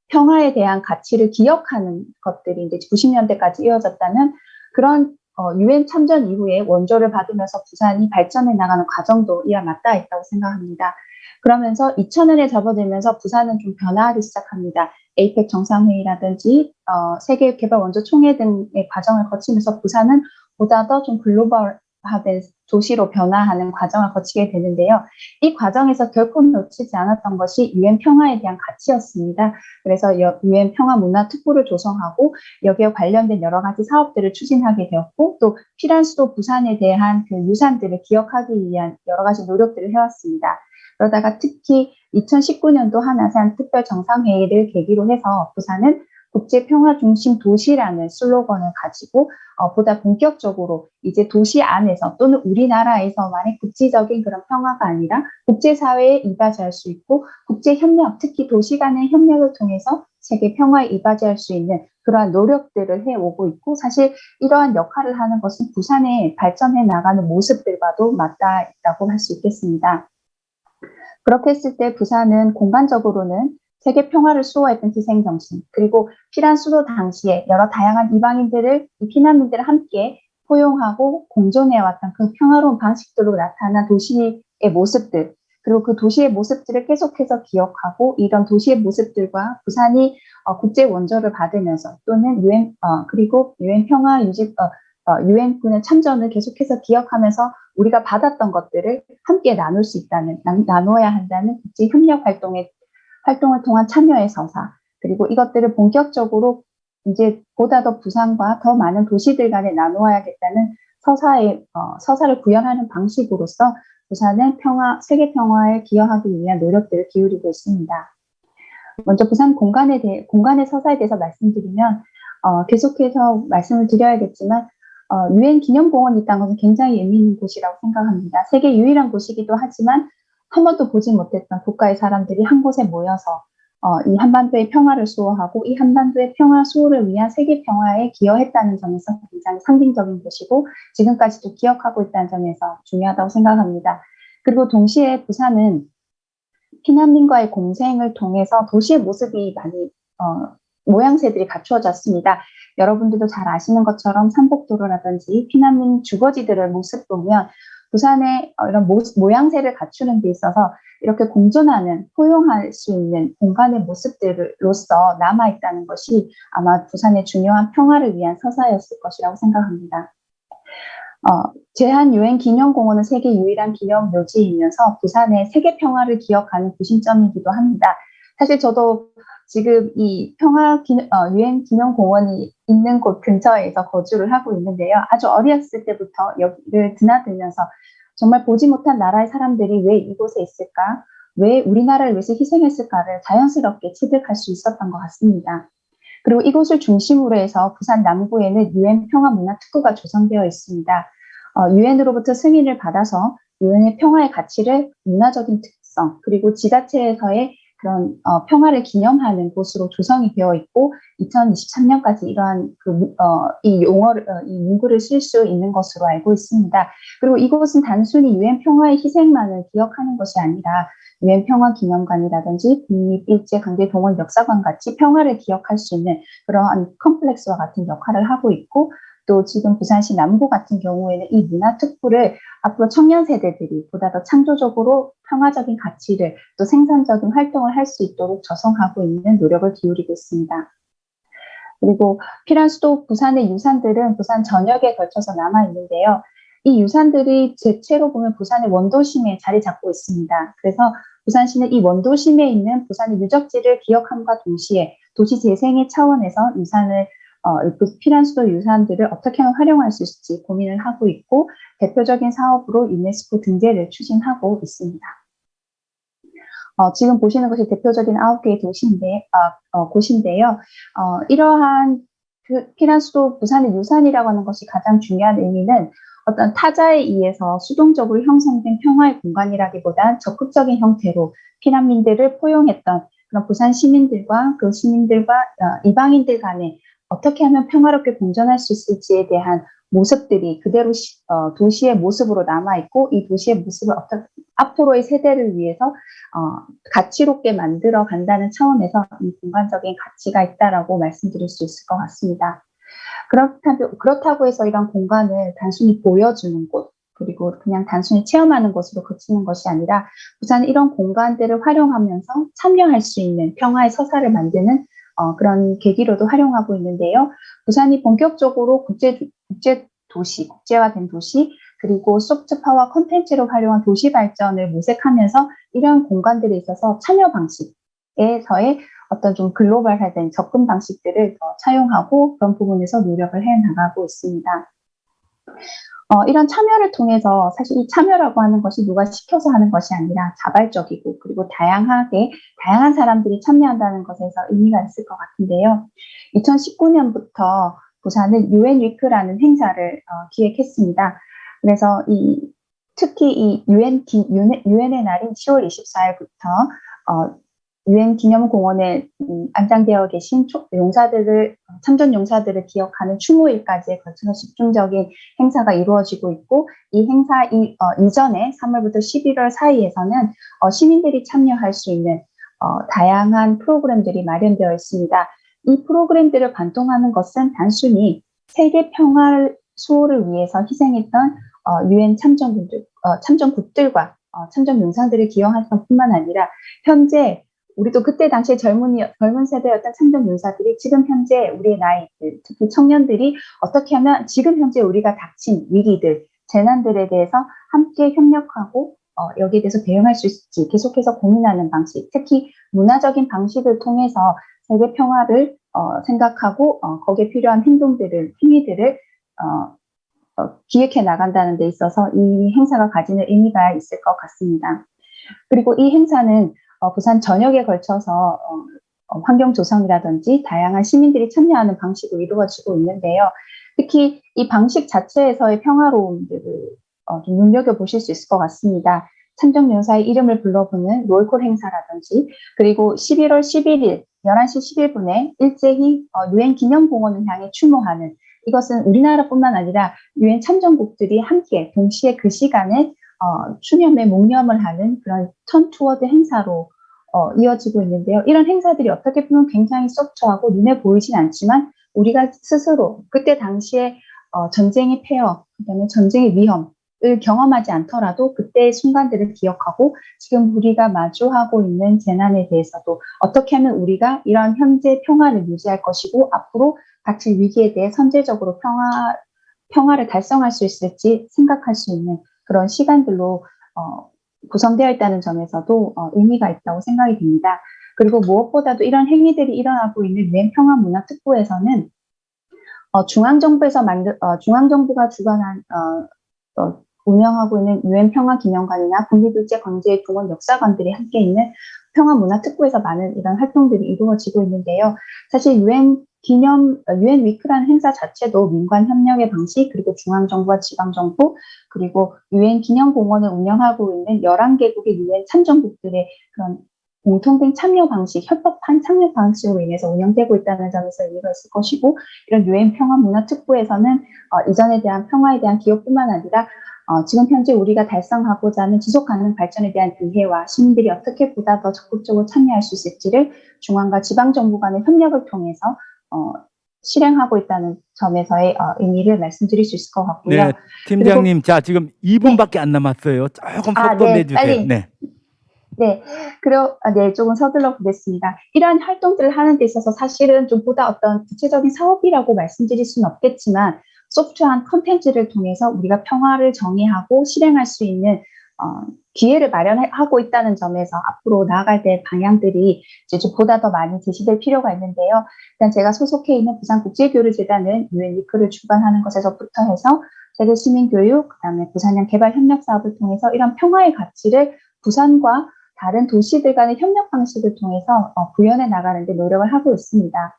평화에 대한 가치를 기억하는 것들이 이제 90년대까지 이어졌다면, 그런 유엔 참전 이후에 원조를 받으면서 부산이 발전해 나가는 과정도 이와 맞닿아 있다고 생각합니다. 그러면서 2000년에 접어들면서 부산은 좀 변화하기 시작합니다. 에이펙 정상회의라든지 세계개발원조 총회 등의 과정을 거치면서 부산은 보다 더 좀 글로벌화된 도시로 변화하는 과정을 거치게 되는데요. 이 과정에서 결코 놓치지 않았던 것이 유엔 평화에 대한 가치였습니다. 그래서 유엔 평화 문화 특구를 조성하고 여기에 관련된 여러 가지 사업들을 추진하게 되었고, 또 피란 수도 부산에 대한 그 유산들을 기억하기 위한 여러 가지 노력들을 해왔습니다. 그러다가 특히 2019년도 한 아세안 특별 정상회의를 계기로 해서 부산은 국제평화 중심 도시라는 슬로건을 가지고 보다 본격적으로 이제 도시 안에서 또는 우리나라에서만의 국지적인 그런 평화가 아니라 국제사회에 이바지할 수 있고, 국제협력, 특히 도시 간의 협력을 통해서 세계 평화에 이바지할 수 있는 그러한 노력들을 해오고 있고, 사실 이러한 역할을 하는 것은 부산의 발전해 나가는 모습들과도 맞닿아 있다고 할 수 있겠습니다. 그렇게 했을 때 부산은 공간적으로는 세계 평화를 수호했던 희생정신, 그리고 피난 수도 당시에 여러 다양한 이방인들을, 이 피난민들을 함께 포용하고 공존해왔던 그 평화로운 방식들로 나타난 도시의 모습들, 그리고 그 도시의 모습들을 계속해서 기억하고, 이런 도시의 모습들과 부산이 국제 원조를 받으면서 또는 그리고 유엔 평화 유지 유엔 군의 참전을 계속해서 기억하면서 우리가 받았던 것들을 함께 나눌 수 있다는, 나눠야 한다는 국제 협력 활동을 통한 참여의 서사, 그리고 이것들을 본격적으로 이제 보다 더 부산과 더 많은 도시들 간에 나누어야겠다는 서사를 구현하는 방식으로서 부산은 세계 평화에 기여하기 위한 노력들을 기울이고 있습니다. 먼저 부산 공간의 서사에 대해서 말씀드리면, 계속해서 말씀을 드려야겠지만, 유엔 기념공원이 있다는 것은 굉장히 의미 있는 곳이라고 생각합니다. 세계 유일한 곳이기도 하지만 한 번도 보지 못했던 국가의 사람들이 한 곳에 모여서 이 한반도의 평화를 수호하고 이 한반도의 평화 수호를 위한 세계 평화에 기여했다는 점에서 굉장히 상징적인 곳이고, 지금까지도 기억하고 있다는 점에서 중요하다고 생각합니다. 그리고 동시에 부산은 피난민과의 공생을 통해서 도시의 모습이 많이 모양새들이 갖추어졌습니다. 여러분들도 잘 아시는 것처럼 삼복도로라든지 피난민 주거지들의 모습 보면 부산의 이런 모양새를 갖추는 데 있어서 이렇게 공존하는, 포용할 수 있는 공간의 모습들로서 남아있다는 것이 아마 부산의 중요한 평화를 위한 서사였을 것이라고 생각합니다. 제한유엔기념공원은 세계 유일한 기념 묘지이면서 부산의 세계 평화를 기억하는 구심점이기도 합니다. 사실 저도 지금 이 유엔기념공원이 있는 곳 근처에서 거주를 하고 있는데요. 아주 어렸을 때부터 여기를 드나들면서 정말 보지 못한 나라의 사람들이 왜 이곳에 있을까? 왜 우리나라를 위해서 희생했을까를 자연스럽게 체득할 수 있었던 것 같습니다. 그리고 이곳을 중심으로 해서 부산 남구에는 유엔 평화문화특구가 조성되어 있습니다. 유엔으로부터 승인을 받아서 유엔의 평화의 가치를 문화적인 특성 그리고 지자체에서의 그런 평화를 기념하는 곳으로 조성이 되어 있고 2023년까지 이러한 이 문구를 쓸 수 있는 것으로 알고 있습니다. 그리고 이곳은 단순히 유엔 평화의 희생만을 기억하는 것이 아니라 유엔 평화 기념관이라든지 국립일제강제동원 역사관 같이 평화를 기억할 수 있는 그러한 컴플렉스와 같은 역할을 하고 있고 또 지금 부산시 남구 같은 경우에는 이 문화특구를 앞으로 청년 세대들이 보다 더 창조적으로 평화적인 가치를 또 생산적인 활동을 할 수 있도록 조성하고 있는 노력을 기울이고 있습니다. 그리고 피란 수도 부산의 유산들은 부산 전역에 걸쳐서 남아 있는데요. 이 유산들이 대체로 보면 부산의 원도심에 자리 잡고 있습니다. 그래서 부산시는 이 원도심에 있는 부산의 유적지를 기억함과 동시에 도시 재생의 차원에서 피란 수도 유산들을 어떻게 하면 활용할 수 있을지 고민을 하고 있고 대표적인 사업으로 유네스코 등재를 추진하고 있습니다. 지금 보시는 것이 대표적인 9개의 곳인데요. 이러한 피란 수도 부산의 유산이라고 하는 것이 가장 중요한 의미는 어떤 타자에 의해서 수동적으로 형성된 평화의 공간이라기보단 적극적인 형태로 피난민들을 포용했던 그런 부산 시민들과 그 시민들과 이방인들 간에 어떻게 하면 평화롭게 공존할 수 있을지에 대한 모습들이 그대로 도시의 모습으로 남아있고 이 도시의 모습을 앞으로의 세대를 위해서 가치롭게 만들어 간다는 차원에서 이 공간적인 가치가 있다라고 말씀드릴 수 있을 것 같습니다. 그렇다고 해서 이런 공간을 단순히 보여주는 곳 그리고 그냥 단순히 체험하는 곳으로 그치는 것이 아니라 부산은 이런 공간들을 활용하면서 참여할 수 있는 평화의 서사를 만드는 그런 계기로도 활용하고 있는데요. 부산이 본격적으로 국제화된 도시, 그리고 소프트 파워 콘텐츠로 활용한 도시 발전을 모색하면서 이러한 공간들에 있어서 참여 방식에서의 어떤 좀 글로벌화된 접근 방식들을 차용하고 그런 부분에서 노력을 해 나가고 있습니다. 이런 참여를 통해서 사실 이 참여라고 하는 것이 누가 시켜서 하는 것이 아니라 자발적이고 그리고 다양한 사람들이 참여한다는 것에서 의미가 있을 것 같은데요. 2019년부터 부산은 UN 위크라는 행사를 기획했습니다. 그래서 특히 이 유엔의 날인 10월 24일부터 유엔 기념공원에 안장되어 계신 참전 용사들을 기억하는 추모일까지에 걸쳐서 집중적인 행사가 이루어지고 있고 이 행사 이전에 3월부터 11월 사이에서는 시민들이 참여할 수 있는 다양한 프로그램들이 마련되어 있습니다. 이 프로그램들을 관통하는 것은 단순히 세계 평화 수호를 위해서 희생했던 유엔 참전국들과 참전 용사들을 기억할 뿐만 아니라 현재 우리도 그때 당시에 젊은 세대였던 참전 용사들이 지금 현재 우리의 나이들, 특히 청년들이 어떻게 하면 지금 현재 우리가 닥친 위기들, 재난들에 대해서 함께 협력하고 여기에 대해서 대응할 수 있을지 계속해서 고민하는 방식, 특히 문화적인 방식을 통해서 세계 평화를 생각하고 거기에 필요한 행위들을 기획해 나간다는 데 있어서 이 행사가 가지는 의미가 있을 것 같습니다. 그리고 이 행사는 부산 전역에 걸쳐서 환경 조성이라든지 다양한 시민들이 참여하는 방식으로 이루어지고 있는데요. 특히 이 방식 자체에서의 평화로움들을 좀 눈여겨보실 수 있을 것 같습니다. 참전용사의 이름을 불러보는 롤콜 행사라든지 그리고 11월 11일 11시 11분에 일제히 유엔 기념공원을 향해 추모하는 이것은 우리나라뿐만 아니라 유엔 참전국들이 함께 동시에 그 시간에 추념에 묵념을 하는 그런 턴투어드 행사로 이어지고 있는데요. 이런 행사들이 어떻게 보면 굉장히 소프트하고 눈에 보이진 않지만 우리가 스스로 그때 당시에 전쟁의 폐허, 그다음에 전쟁의 위험을 경험하지 않더라도 그때의 순간들을 기억하고 지금 우리가 마주하고 있는 재난에 대해서도 어떻게 하면 우리가 이런 현재 평화를 유지할 것이고 앞으로 닥칠 위기에 대해 선제적으로 평화를 달성할 수 있을지 생각할 수 있는 그런 시간들로 구성되어 있다는 점에서도 의미가 있다고 생각이 듭니다. 그리고 무엇보다도 이런 행위들이 일어나고 있는 유엔 평화문화특보에서는 중앙정부가 주관한 운영하고 있는 유엔 평화기념관이나 국립일제강제의 동원 역사관들이 함께 있는 평화문화특보에서 많은 이런 활동들이 이루어지고 있는데요. 사실 유엔 위크라는 행사 자체도 민관 협력의 방식, 그리고 중앙정부와 지방정부, 그리고 유엔 기념공원을 운영하고 있는 11개국의 유엔 참정국들의 그런 공통된 참여 방식, 협업한 참여 방식으로 인해서 운영되고 있다는 점에서 의미가 있을 것이고, 이런 유엔 평화문화특보에서는 이전에 대한 평화에 대한 기억뿐만 아니라 지금 현재 우리가 달성하고자 하는 지속가능 발전에 대한 이해와 시민들이 어떻게 보다 더 적극적으로 참여할 수 있을지를 중앙과 지방정부 간의 협력을 통해서 실행하고 있다는 점에서의 의미를 말씀드릴 수 있을 것 같고요. 네, 팀장님, 자 지금 2분밖에 안 남았어요. 조금 속도 내주세요. 빨리. 네. 네, 조금 서둘러 보겠습니다. 이러한 활동들을 하는 데 있어서 사실은 좀 보다 어떤 구체적인 사업이라고 말씀드릴 수는 없겠지만, 소프트한 컨텐츠를 통해서 우리가 평화를 정의하고 실행할 수 있는 기회를 마련하고 있다는 점에서 앞으로 나아갈 때 방향들이 이제 좀 보다 더 많이 제시될 필요가 있는데요. 일단 제가 소속해 있는 부산국제교류재단은 유엔 위크를 주관하는 것에서부터 해서 세계 시민교육, 그다음에 부산형 개발협력 사업을 통해서 이런 평화의 가치를 부산과 다른 도시들 간의 협력 방식을 통해서 구현해 나가는 데 노력을 하고 있습니다.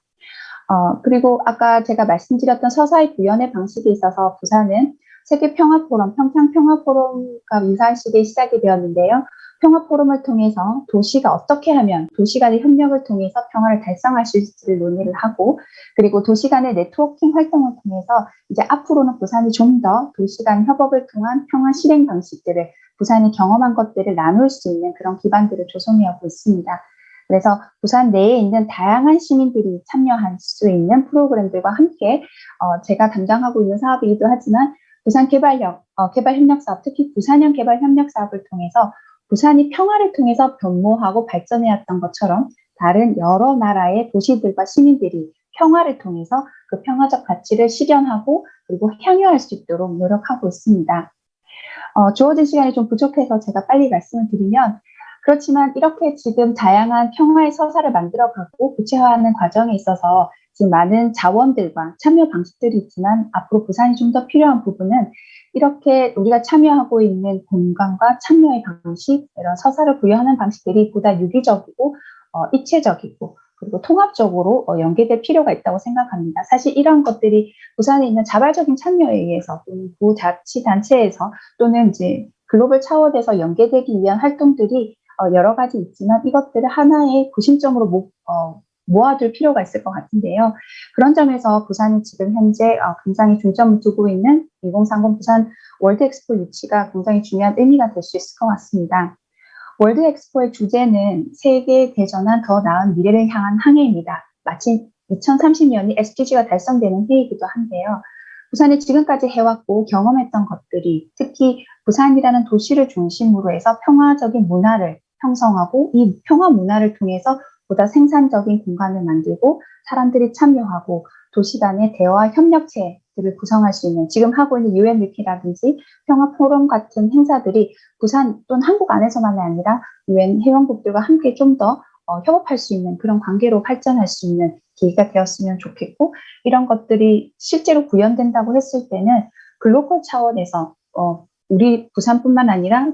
그리고 아까 제가 말씀드렸던 서사의 구현의 방식에 있어서 부산은 세계평화포럼, 평창평화포럼과 유사한 시기에 시작이 되었는데요. 평화포럼을 통해서 도시가 어떻게 하면 도시 간의 협력을 통해서 평화를 달성할 수 있을지를 논의를 하고, 그리고 도시 간의 네트워킹 활동을 통해서 이제 앞으로는 부산이 좀 더 도시 간 협업을 통한 평화 실행 방식들을, 부산이 경험한 것들을 나눌 수 있는 그런 기반들을 조성해오고 있습니다. 그래서 부산 내에 있는 다양한 시민들이 참여할 수 있는 프로그램들과 함께 제가 담당하고 있는 사업이기도 하지만 부산 개발협력 사업, 특히 부산형 개발협력 사업을 통해서 부산이 평화를 통해서 변모하고 발전해왔던 것처럼 다른 여러 나라의 도시들과 시민들이 평화를 통해서 그 평화적 가치를 실현하고 그리고 향유할 수 있도록 노력하고 있습니다. 주어진 시간이 좀 부족해서 제가 빨리 말씀을 드리면, 그렇지만 이렇게 지금 다양한 평화의 서사를 만들어가고 구체화하는 과정에 있어서 지금 많은 자원들과 참여 방식들이 있지만, 앞으로 부산이 좀 더 필요한 부분은 이렇게 우리가 참여하고 있는 공간과 참여의 방식, 이런 서사를 부여하는 방식들이 보다 유기적이고 입체적이고 그리고 통합적으로 연계될 필요가 있다고 생각합니다. 사실 이런 것들이 부산에 있는 자발적인 참여에 의해서 또는 구자치단체에서 또는 이제 글로벌 차원에서 연계되기 위한 활동들이 여러 가지 있지만, 이것들을 하나의 구심점으로 모아둘 필요가 있을 것 같은데요. 그런 점에서 부산이 지금 현재 굉장히 중점을 두고 있는 2030 부산 월드 엑스포 유치가 굉장히 중요한 의미가 될 수 있을 것 같습니다. 월드 엑스포의 주제는 세계 대전환 더 나은 미래를 향한 항해입니다. 마침 2030년이 SDG가 달성되는 해이기도 한데요. 부산이 지금까지 해왔고 경험했던 것들이, 특히 부산이라는 도시를 중심으로 해서 평화적인 문화를 형성하고 이 평화 문화를 통해서 보다 생산적인 공간을 만들고 사람들이 참여하고 도시 간의 대화 협력체들을 구성할 수 있는, 지금 하고 있는 유엔 위키라든지 평화 포럼 같은 행사들이 부산 또는 한국 안에서만이 아니라 유엔 회원국들과 함께 좀 더 협업할 수 있는 그런 관계로 발전할 수 있는 계기가 되었으면 좋겠고, 이런 것들이 실제로 구현된다고 했을 때는 글로벌 차원에서 우리 부산뿐만 아니라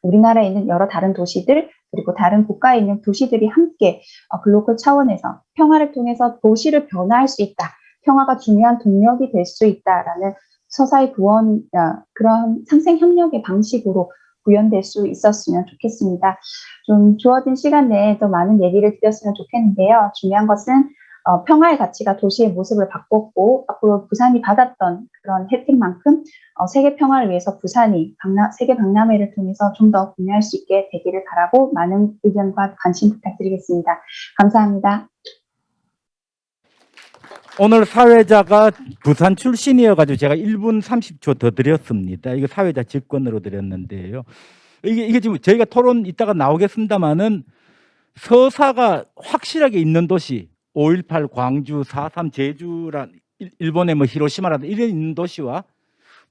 우리나라에 있는 여러 다른 도시들, 그리고 다른 국가에 있는 도시들이 함께 글로벌 차원에서 평화를 통해서 도시를 변화할 수 있다, 평화가 중요한 동력이 될 수 있다라는 서사의 구원, 그런 상생협력의 방식으로 구현될 수 있었으면 좋겠습니다. 좀 주어진 시간 내에 더 많은 얘기를 드렸으면 좋겠는데요. 중요한 것은 평화의 가치가 도시의 모습을 바꿨고, 앞으로 부산이 받았던 그런 혜택만큼 세계 평화를 위해서 부산이 세계 박람회를 통해서 좀 더 공유할 수 있게 되기를 바라고 많은 의견과 관심 부탁드리겠습니다. 감사합니다. 오늘 사회자가 부산 출신이어가지고 제가 1분 30초 더 드렸습니다. 이거 사회자 직권으로 드렸는데요. 이게 지금 저희가 토론 이따가 나오겠습니다만은 서사가 확실하게 있는 도시, 5.18 광주, 4.3 제주란 일본의 뭐 히로시마라든 이런 있는 도시와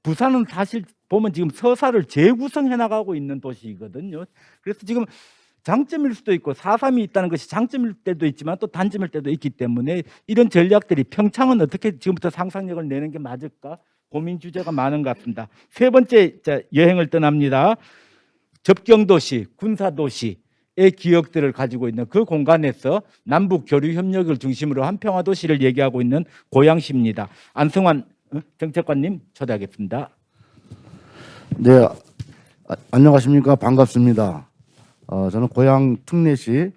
부산은 사실 보면 지금 서사를 재구성해 나가고 있는 도시거든요. 그래서 지금 장점일 수도 있고 4.3이 있다는 것이 장점일 때도 있지만 또 단점일 때도 있기 때문에 이런 전략들이 평창은 어떻게 지금부터 상상력을 내는 게 맞을까 고민 주제가 많은 것 같습니다. 세 번째 여행을 떠납니다. 접경도시, 군사도시의 기억들을 가지고 있는 그 공간에서 남북 교류 협력을 중심으로 한 평화도시를 얘기하고 있는 고양시입니다. 안성환 정책관님 초대하겠습니다. 네, 안녕하십니까. 반갑습니다. 저는 고양 특례시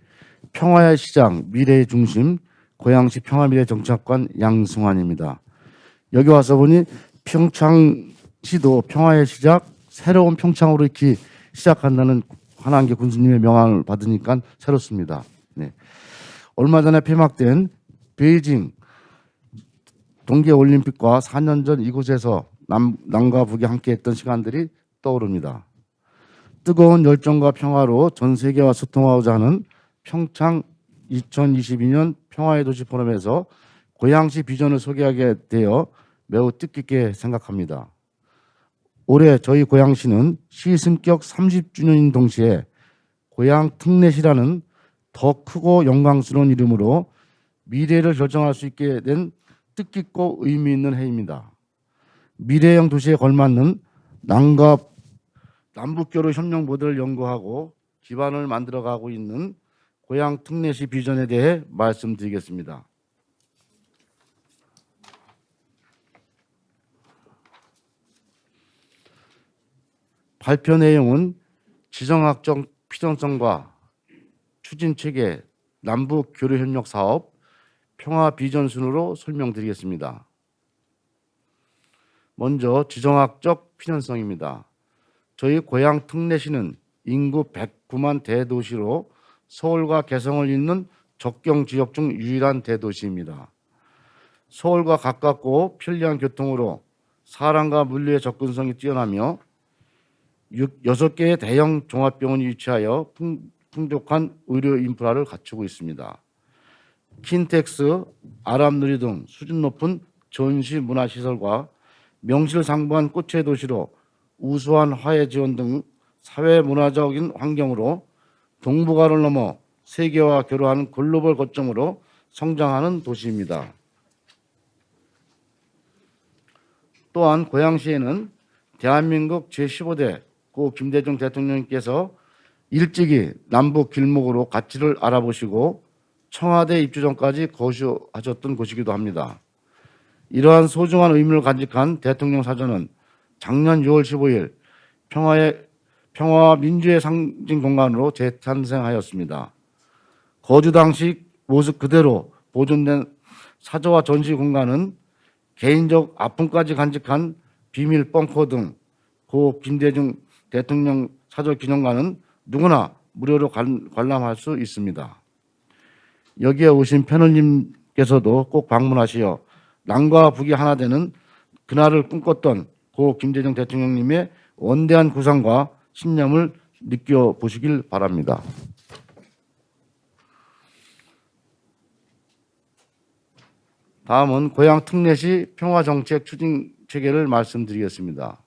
평화의 시장 미래의 중심 고양시 평화미래정착관 양승환입니다. 여기 와서 보니 평창시도 평화의 시작 새로운 평창으로 이렇게 시작한다는 한한계 군수님의 명함을 받으니까 새롭습니다. 네. 얼마 전에 폐막된 베이징 동계올림픽과 4년 전 이곳에서 남과 북이 함께했던 시간들이 떠오릅니다. 뜨거운 열정과 평화로 전 세계와 소통하고자 하는 평창 2022년 평화의 도시 포럼에서 고양시 비전을 소개하게 되어 매우 뜻깊게 생각합니다. 올해 저희 고양시는 시 승격 30주년인 동시에 고양 특례시라는 더 크고 영광스러운 이름으로 미래를 결정할 수 있게 된 뜻깊고 의미 있는 해입니다. 미래형 도시에 걸맞는 남북교류 협력 모델을 연구하고 기반을 만들어가고 있는 고양 특례시 비전에 대해 말씀드리겠습니다. 발표 내용은 지정학적 필요성과 추진체계, 남북교류협력 사업, 평화 비전 순으로 설명드리겠습니다. 먼저 지정학적 필연성입니다. 저희 고양 특례시는 인구 109만 대도시로 서울과 개성을 잇는 접경 지역 중 유일한 대도시입니다. 서울과 가깝고 편리한 교통으로 사람과 물류의 접근성이 뛰어나며 6개의 대형 종합병원이 위치하여 풍족한 의료 인프라를 갖추고 있습니다. 킨텍스, 아랍누리 등 수준 높은 전시 문화시설과 명실상부한 꽃의 도시로 우수한 화해 지원 등 사회 문화적인 환경으로 동북아를 넘어 세계와 교류하는 글로벌 거점으로 성장하는 도시입니다. 또한 고양시에는 대한민국 제15대 고 김대중 대통령께서 일찍이 남북 길목으로 가치를 알아보시고 청와대 입주 전까지 거주하셨던 곳이기도 합니다. 이러한 소중한 의미를 간직한 대통령 사전은 작년 6월 15일 평화와 민주의 상징 공간으로 재탄생하였습니다. 거주 당시 모습 그대로 보존된 사저와 전시 공간은 개인적 아픔까지 간직한 비밀 벙커 등 고 김대중 대통령 사저 기념관은 누구나 무료로 관람할 수 있습니다. 여기에 오신 패널님께서도 꼭 방문하시어 남과 북이 하나 되는 그날을 꿈꿨던 고 김대중 대통령님의 원대한 구상과 신념을 느껴보시길 바랍니다. 다음은 고양 특례시 평화정책 추진 체계를 말씀드리겠습니다.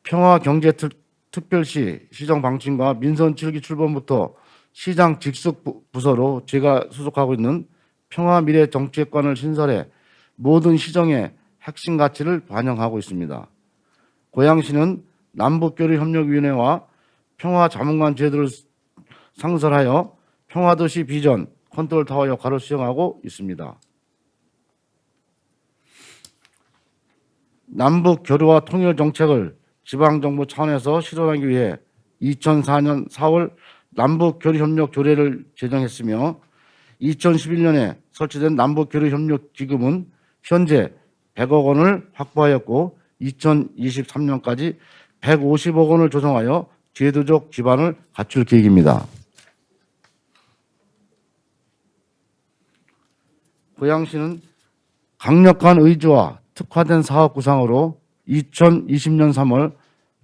평화경제특별시 시정방침과 민선 7기 출범부터 시장 직속 부서로 제가 소속하고 있는 평화미래정책관을 신설해 모든 시정의 핵심 가치를 반영하고 있습니다. 고양시는 남북교류협력위원회와 평화자문관 제도를 상설하여 평화도시 비전 컨트롤타워 역할을 수행하고 있습니다. 남북 교류와 통일 정책을 지방정부 차원에서 실현하기 위해 2004년 4월 남북교류협력 조례를 제정했으며 2011년에 설치된 남북교류협력기금은 현재 100억 원을 확보하였고 2023년까지 150억 원을 조성하여 제도적 기반을 갖출 계획입니다. 고양시는 강력한 의지와 특화된 사업 구상으로 2020년 3월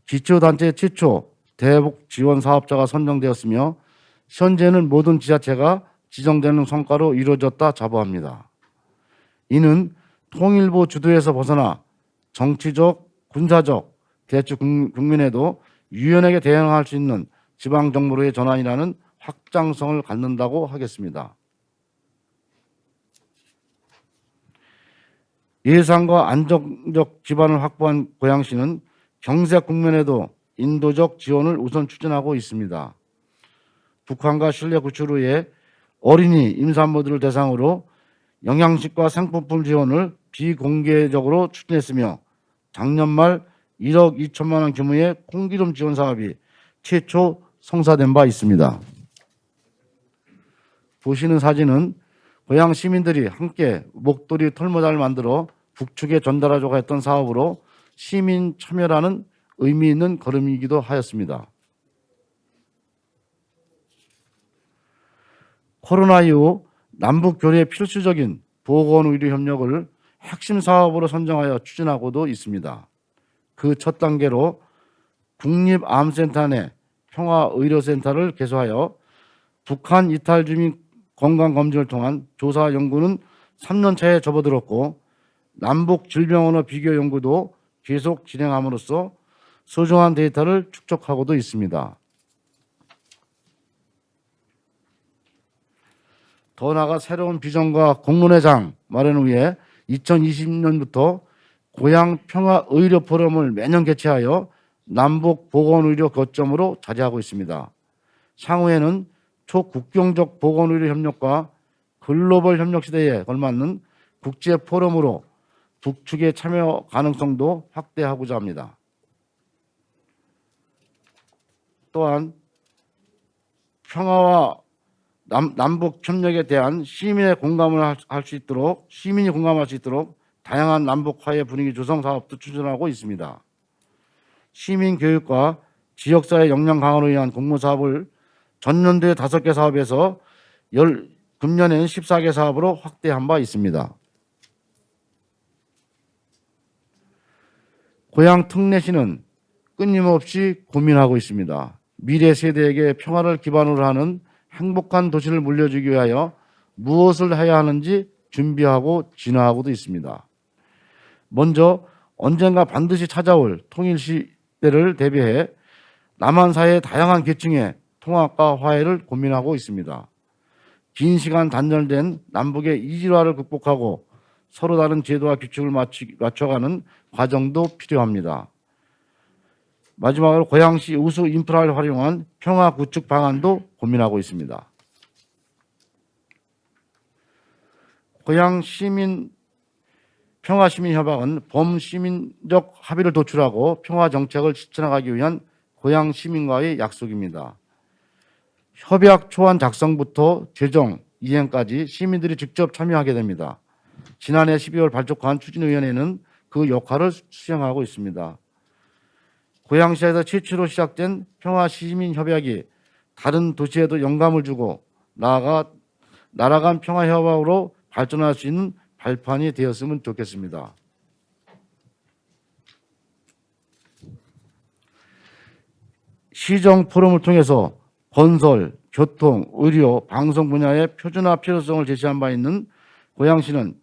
기초단체 최초 대북 지원 사업자가 선정되었으며 현재는 모든 지자체가 지정되는 성과로 이루어졌다 자부합니다. 이는 통일부 주도에서 벗어나 정치적, 군사적, 대치 국면에도 유연하게 대응할 수 있는 지방정부로의 전환이라는 확장성을 갖는다고 하겠습니다. 예산과 안정적 기반을 확보한 고양시는 경제 국면에도 인도적 지원을 우선 추진하고 있습니다. 북한과 신뢰 구축 후에 어린이 임산부들을 대상으로 영양식과 상품품 지원을 비공개적으로 추진했으며 작년 말 1억 2천만 원 규모의 콩기름 지원 사업이 최초 성사된 바 있습니다. 보시는 사진은 고향 시민들이 함께 목도리 털모자를 만들어 북측에 전달하려고 했던 사업으로 시민 참여라는 의미 있는 걸음이기도 하였습니다. 코로나 이후 남북 교류에 필수적인 보건의료 협력을 핵심 사업으로 선정하여 추진하고도 있습니다. 그 첫 단계로 국립암센터 내 평화의료센터를 개소하여 북한 이탈 주민 건강검진을 통한 조사 연구는 3년 차에 접어들었고 남북 질병 언어 비교 연구도 계속 진행함으로써 소중한 데이터를 축적하고도 있습니다. 더 나아가 새로운 비전과 공론의 장 마련을 위해 2020년부터 고향 평화 의료 포럼을 매년 개최하여 남북 보건의료 거점으로 자리하고 있습니다. 향후에는 초국경적 보건의료 협력과 글로벌 협력 시대에 걸맞는 국제 포럼으로 북측의 참여 가능성도 확대하고자 합니다. 또한 평화와 남북 협력에 대한 시민이 공감할 수 있도록 다양한 남북 화해 분위기 조성 사업도 추진하고 있습니다. 시민 교육과 지역사회 역량 강화를 위한 공모 사업을 전년도에 5개 사업에서 금년에는 14개 사업으로 확대한 바 있습니다. 고향 특례시는 끊임없이 고민하고 있습니다. 미래 세대에게 평화를 기반으로 하는 행복한 도시를 물려주기 위하여 무엇을 해야 하는지 준비하고 진화하고도 있습니다. 먼저 언젠가 반드시 찾아올 통일 시대를 대비해 남한 사회의 다양한 계층의 통합과 화해를 고민하고 있습니다. 긴 시간 단절된 남북의 이질화를 극복하고 서로 다른 제도와 규칙을 맞춰가는 과정도 필요합니다. 마지막으로 고양시 우수 인프라를 활용한 평화 구축 방안도 고민하고 있습니다. 고양 시민 평화 시민 협약은 범시민적 합의를 도출하고 평화 정책을 실천하기 위한 고양 시민과의 약속입니다. 협약 초안 작성부터 제정, 이행까지 시민들이 직접 참여하게 됩니다. 지난해 12월 발족한 추진위원회는 그 역할을 수행하고 있습니다. 고양시에서 최초로 시작된 평화시민협약이 다른 도시에도 영감을 주고 나아가 나라 간 평화협약으로 발전할 수 있는 발판이 되었으면 좋겠습니다. 시정 포럼을 통해서 건설, 교통, 의료, 방송 분야의 표준화 필요성을 제시한 바 있는 고양시는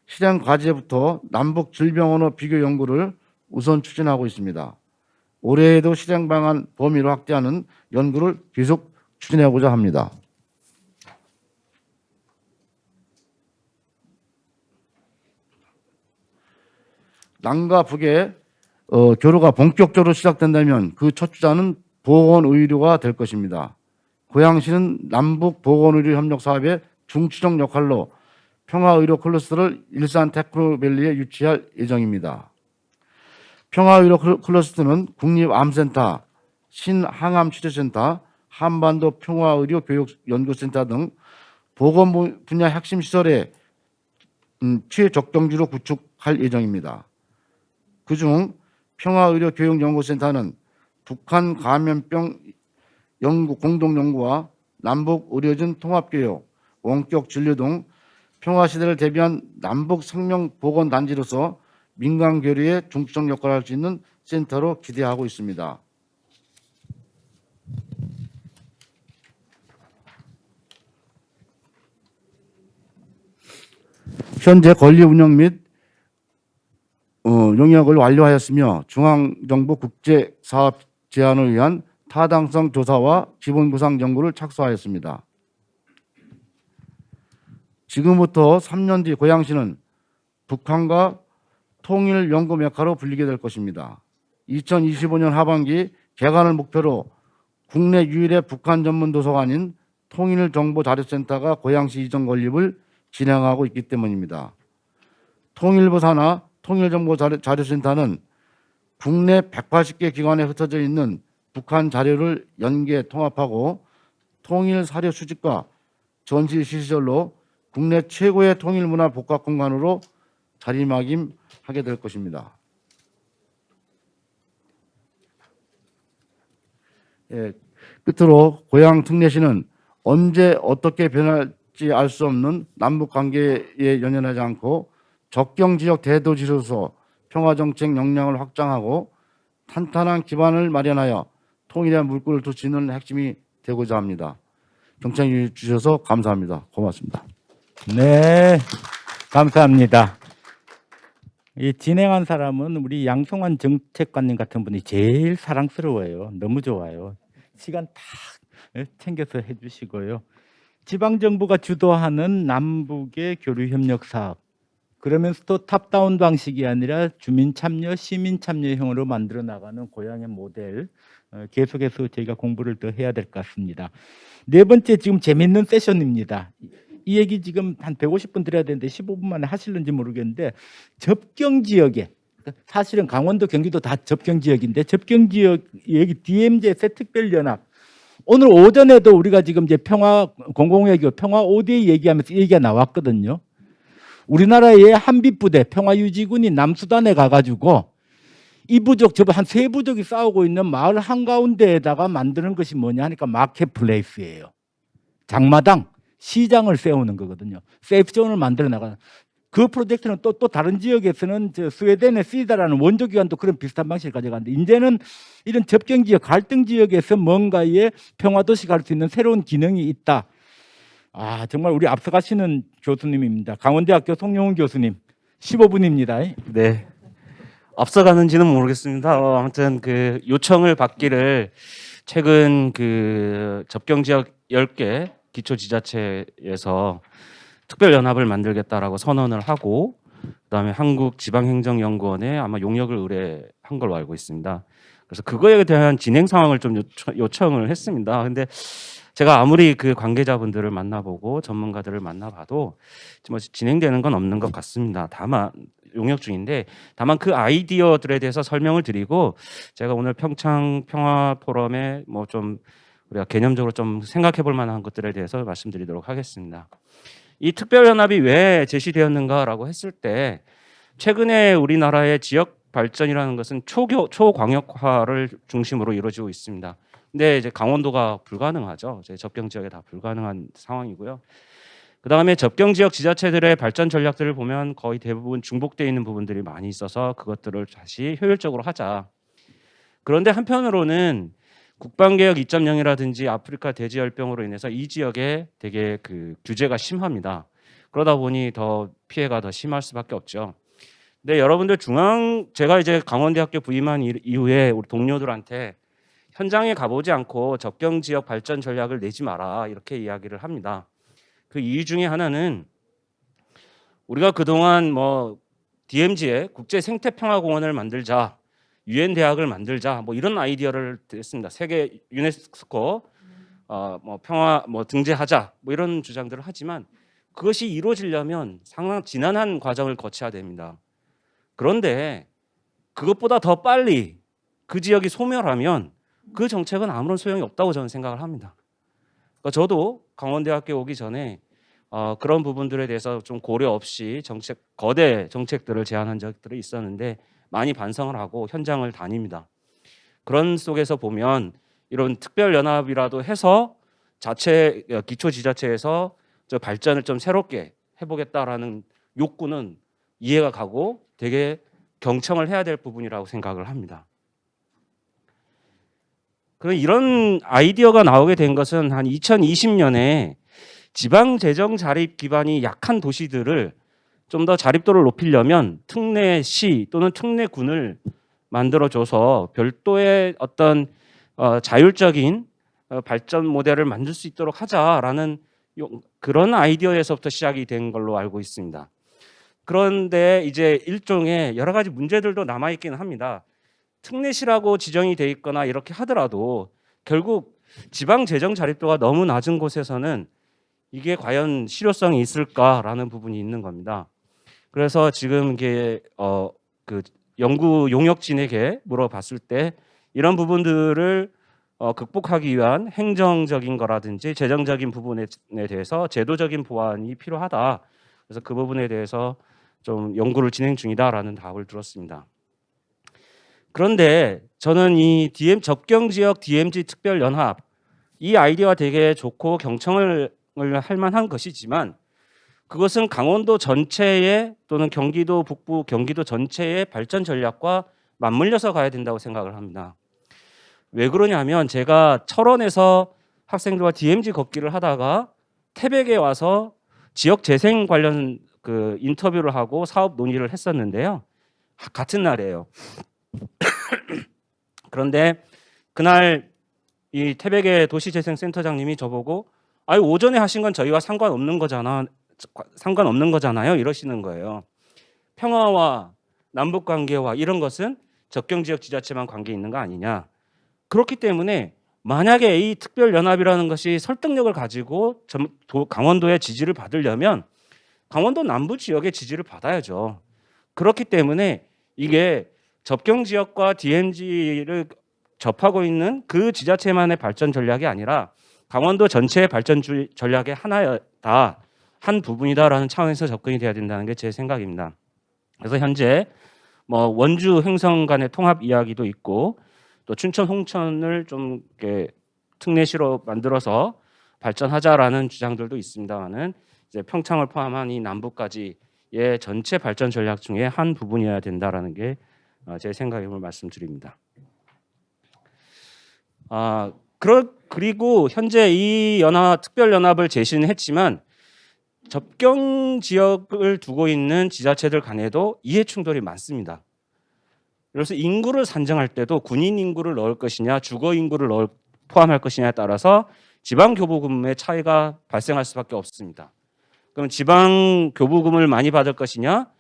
실행 과제부터 남북 질병 언어 비교 연구를 우선 추진하고 있습니다. 올해에도 실행 방안 범위를 확대하는 연구를 계속 추진하고자 합니다. 남과 북의 교류가 본격적으로 시작된다면 그 첫 주자는 보건의료가 될 것입니다. 고양시는 남북 보건의료 협력 사업의 중추적 역할로 평화의료 클러스터를 일산 테크노밸리에 유치할 예정입니다. 평화의료 클러스터는 국립암센터, 신항암치료센터, 한반도 평화의료 교육연구센터 등 보건 분야 핵심 시설의 최적정지로 구축할 예정입니다. 그중 평화의료교육연구센터는 북한 감염병 연구 공동연구와 남북 의료진 통합교육, 원격 진료 등 평화시대를 대비한 남북 생명보건단지로서 민간교류에 중추적 역할을 할 수 있는 센터로 기대하고 있습니다. 현재 권리 운영 및 용역을 완료하였으며 중앙정부 국제사업 제안을 위한 타당성 조사와 기본보상 연구를 착수하였습니다. 지금부터 3년 뒤 고양시는 북한과 통일 연구 메카로 불리게 될 것입니다. 2025년 하반기 개관을 목표로 국내 유일의 북한 전문 도서관인 통일정보자료센터가 고양시 이전 건립을 진행하고 있기 때문입니다. 통일부 산하 통일정보자료센터는 국내 180개 기관에 흩어져 있는 북한 자료를 연계 통합하고 통일 사료 수집과 전시 시설로 국내 최고의 통일 문화 복합 공간으로 자리매김하게 될 것입니다. 끝으로 고양 특례시는 언제 어떻게 변할지 알 수 없는 남북 관계에 연연하지 않고 접경 지역 대도시로서 평화정책 역량을 확장하고 탄탄한 기반을 마련하여 통일의 물꼬를 뚫는 핵심이 되고자 합니다. 경청해 주셔서 감사합니다. 고맙습니다. 네, 감사합니다. 이 진행한 사람은 우리 양성환 정책관님 같은 분이 제일 사랑스러워요. 너무 좋아요. 시간 딱 챙겨서 해주시고요. 지방정부가 주도하는 남북의 교류협력 사업, 그러면서도 탑다운 방식이 아니라 주민 참여, 시민 참여형으로 만들어 나가는 고향의 모델, 계속해서 저희가 공부를 더 해야 될 것 같습니다. 네 번째, 지금 재밌는 세션입니다. 이 얘기 지금 한 150분 드려야 되는데 15분 만에 하실는지 모르겠는데, 접경 지역에, 사실은 강원도, 경기도 다 접경 지역인데, 접경 지역 여기 DMZ 새특별연합, 오늘 오전에도 우리가 지금 이제 평화 공공외교 평화 ODA 얘기하면서 얘기가 나왔거든요. 우리나라의 한빛부대 평화유지군이 남수단에 가가지고 이 부족 저 한 세 부족이 싸우고 있는 마을 한가운데에다가 만드는 것이 뭐냐 하니까 마켓플레이스예요. 장마당, 시장을 세우는 거거든요. 세이프존을 만들어 나가는. 그 프로젝트는 또 다른 지역에서는 스웨덴의 시다라는 원조 기관도 그런 비슷한 방식을 가져가는데, 이제는 이런 접경 지역, 갈등 지역에서 뭔가의 평화도시가 할 수 있는 새로운 기능이 있다. 아, 정말 우리 앞서가시는 교수님입니다. 강원대학교 송영훈 교수님, 15분입니다. 네. 앞서가는지는 모르겠습니다. 아무튼 그 요청을 받기를 최근 그 접경 지역 10개 기초지자체에서 특별연합을 만들겠다라고 선언을 하고, 그다음에 한국지방행정연구원에 아마 용역을 의뢰한 걸로 알고 있습니다. 그래서 그거에 대한 진행 상황을 좀 요청을 했습니다. 근데 제가 아무리 그 관계자분들을 만나보고 전문가들을 만나봐도 뭐 진행되는 건 없는 것 같습니다. 다만 용역 중인데, 다만 그 아이디어들에 대해서 설명을 드리고, 제가 오늘 평창 평화 포럼에 뭐 좀 우리가 개념적으로 좀 생각해 볼 만한 것들에 대해서 말씀드리도록 하겠습니다. 이 특별연합이 왜 제시되었는가라고 했을 때, 최근에 우리나라의 지역 발전이라는 것은 초광역화를 중심으로 이루어지고 있습니다. 근데 이제 강원도가 불가능하죠. 이제 접경 지역에 다 불가능한 상황이고요. 그다음에 접경 지역 지자체들의 발전 전략들을 보면 거의 대부분 중복되어 있는 부분들이 많이 있어서 그것들을 다시 효율적으로 하자. 그런데 한편으로는 국방개혁 2.0이라든지 아프리카 돼지열병으로 인해서 이 지역에 되게 그 규제가 심합니다. 그러다 보니 더 피해가 더 심할 수밖에 없죠. 근데 여러분들 제가 이제 강원대학교 부임한 이후에 우리 동료들한테 현장에 가보지 않고 접경 지역 발전 전략을 내지 마라, 이렇게 이야기를 합니다. 그 이유 중에 하나는 우리가 그동안 뭐 DMZ에 국제 생태평화공원을 만들자, UN 대학을 만들자, 뭐 이런 아이디어를 냈습니다. 세계 유네스코 뭐 평화 뭐 등재하자, 뭐 이런 주장들을 하지만 그것이 이루어지려면 상당히 지난한 과정을 거쳐야 됩니다. 그런데 그것보다 더 빨리 그 지역이 소멸하면 그 정책은 아무런 소용이 없다고 저는 생각을 합니다. 그러니까 저도 강원대학교 오기 전에 그런 부분들에 대해서 좀 고려 없이 거대 정책들을 제안한 적들이 있었는데 많이 반성을 하고 현장을 다닙니다. 그런 속에서 보면 이런 특별연합이라도 해서 기초지자체에서 저 발전을 좀 새롭게 해보겠다라는 욕구는 이해가 가고 되게 경청을 해야 될 부분이라고 생각을 합니다. 그럼 이런 아이디어가 나오게 된 것은 한 2020년에 지방재정 자립 기반이 약한 도시들을 좀 더 자립도를 높이려면 특례시 또는 특례군을 만들어줘서 별도의 어떤 자율적인 발전 모델을 만들 수 있도록 하자라는 그런 아이디어에서부터 시작이 된 걸로 알고 있습니다. 그런데 이제 일종의 여러 가지 문제들도 남아 있기는 합니다. 특례시라고 지정이 돼 있거나 이렇게 하더라도 결국 지방 재정 자립도가 너무 낮은 곳에서는 이게 과연 실효성이 있을까라는 부분이 있는 겁니다. 그래서 지금 이게 그 연구 용역진에게 물어봤을 때 이런 부분들을 극복하기 위한 행정적인 거라든지 재정적인 부분에 대해서 제도적인 보완이 필요하다. 그래서 그 부분에 대해서 좀 연구를 진행 중이다라는 답을 들었습니다. 그런데 저는 이 접경지역 DMZ 특별연합 이 아이디어가 되게 좋고 경청을 할 만한 것이지만 그것은 강원도 전체의 또는 경기도 북부, 경기도 전체의 발전 전략과 맞물려서 가야 된다고 생각을 합니다. 왜 그러냐면 제가 철원에서 학생들과 DMZ 걷기를 하다가 태백에 와서 지역 재생 관련 그 인터뷰를 하고 사업 논의를 했었는데요. 같은 날이에요. 그런데 그날 이 태백의 도시재생센터장님이 저보고 아유 오전에 하신 건 저희와 상관없는 거잖아요 이러시는 거예요. 평화와 남북 관계와 이런 것은 접경지역 지자체만 관계 있는 거 아니냐. 그렇기 때문에 만약에 이 특별연합이라는 것이 설득력을 가지고 강원도의 지지를 받으려면 강원도 남부 지역의 지지를 받아야죠. 그렇기 때문에 이게 접경지역과 DMZ를 접하고 있는 그 지자체만의 발전 전략이 아니라 강원도 전체의 발전 전략의 하나다, 한 부분이다라는 차원에서 접근이 돼야 된다는 게 제 생각입니다. 그래서 현재 뭐 원주 횡성 간의 통합 이야기도 있고 또 춘천 홍천을 좀 이렇게 특례시로 만들어서 발전하자라는 주장들도 있습니다만은 이제 평창을 포함한 이 남부까지의 전체 발전 전략 중에 한 부분이어야 된다라는 게 제 생각임을 말씀드립니다. 그리고 현재 이 특별연합을 제시는 했지만 접경 지역을 두고 있는 지자체들 간에도 이해 충돌이 많습니다. 그래서 인구를 산정할 때도 군인 인구를 넣을 것이냐 주거 인구를 포함할 것이냐에 따라서 지방 교부금의 차이가 발생할 수밖에 없습니다. 그럼 지방 교부금을 많이 받을 것이냐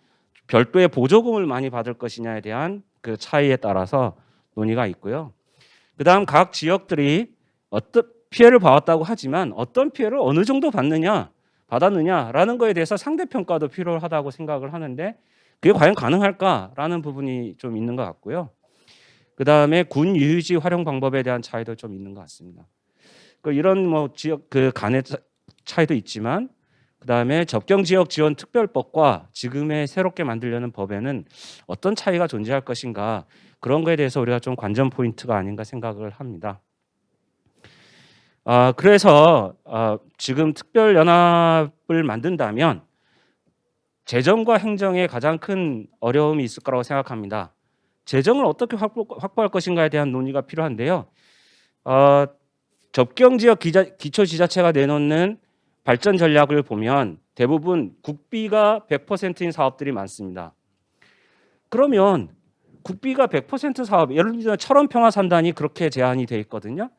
별도의 보조금을 많이 받을 것이냐에 대한 그 차이에 따라서 논의가 있고요. 그다음 각 지역들이 어떤 피해를 받았다고 하지만 어떤 피해를 어느 정도 받았느냐라는 거에 대해서 상대평가도 필요하다고 생각을 하는데 그게 과연 가능할까라는 부분이 좀 있는 것 같고요. 그다음에 군 유유지 활용 방법에 대한 차이도 좀 있는 것 같습니다. 이런 뭐 지역 그 간의 차이도 있지만 그다음에 접경 지역 지원 특별법과 지금의 새롭게 만들려는 법에는 어떤 차이가 존재할 것인가 그런 거에 대해서 우리가 좀 관전 포인트가 아닌가 생각을 합니다. 그래서 지금 특별연합을 만든다면 재정과 행정에 가장 큰 어려움이 있을 거라고 생각합니다. 재정을 어떻게 확보할 것인가에 대한 논의가 필요한데요. 접경지역 기초지자체가 내놓는 발전 전략을 보면 대부분 국비가 100%인 사업들이 많습니다. 그러면 국비가 100% 사업, 예를 들면 철원평화산단이 그렇게 제한이 돼 있거든요.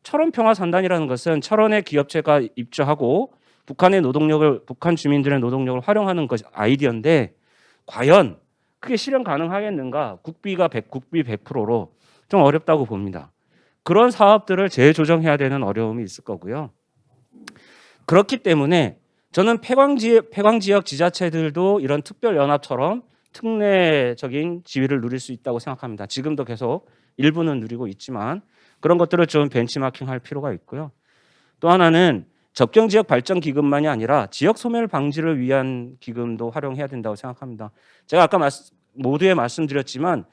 철원평화산단이라는 것은 철원의 기업체가 입주하고 북한 주민들의 노동력을 활용하는 것 아이디어인데 과연 그게 실현 가능하겠는가? 국비 100%로 좀 어렵다고 봅니다. 그런 사업들을 재조정해야 되는 어려움이 있을 거고요. 그렇기 때문에 저는 폐광 지역 지자체들도 이런 특별연합처럼 특례적인 지위를 누릴 수 있다고 생각합니다. 지금도 계속 일부는 누리고 있지만 그런 것들을 좀 벤치마킹할 필요가 있고요. 또 하나는 접경 지역 발전 기금만이 아니라 지역 소멸 방지를 위한 기금도 활용해야 된다고 생각합니다. 제가 아까 모두에 말씀드렸지만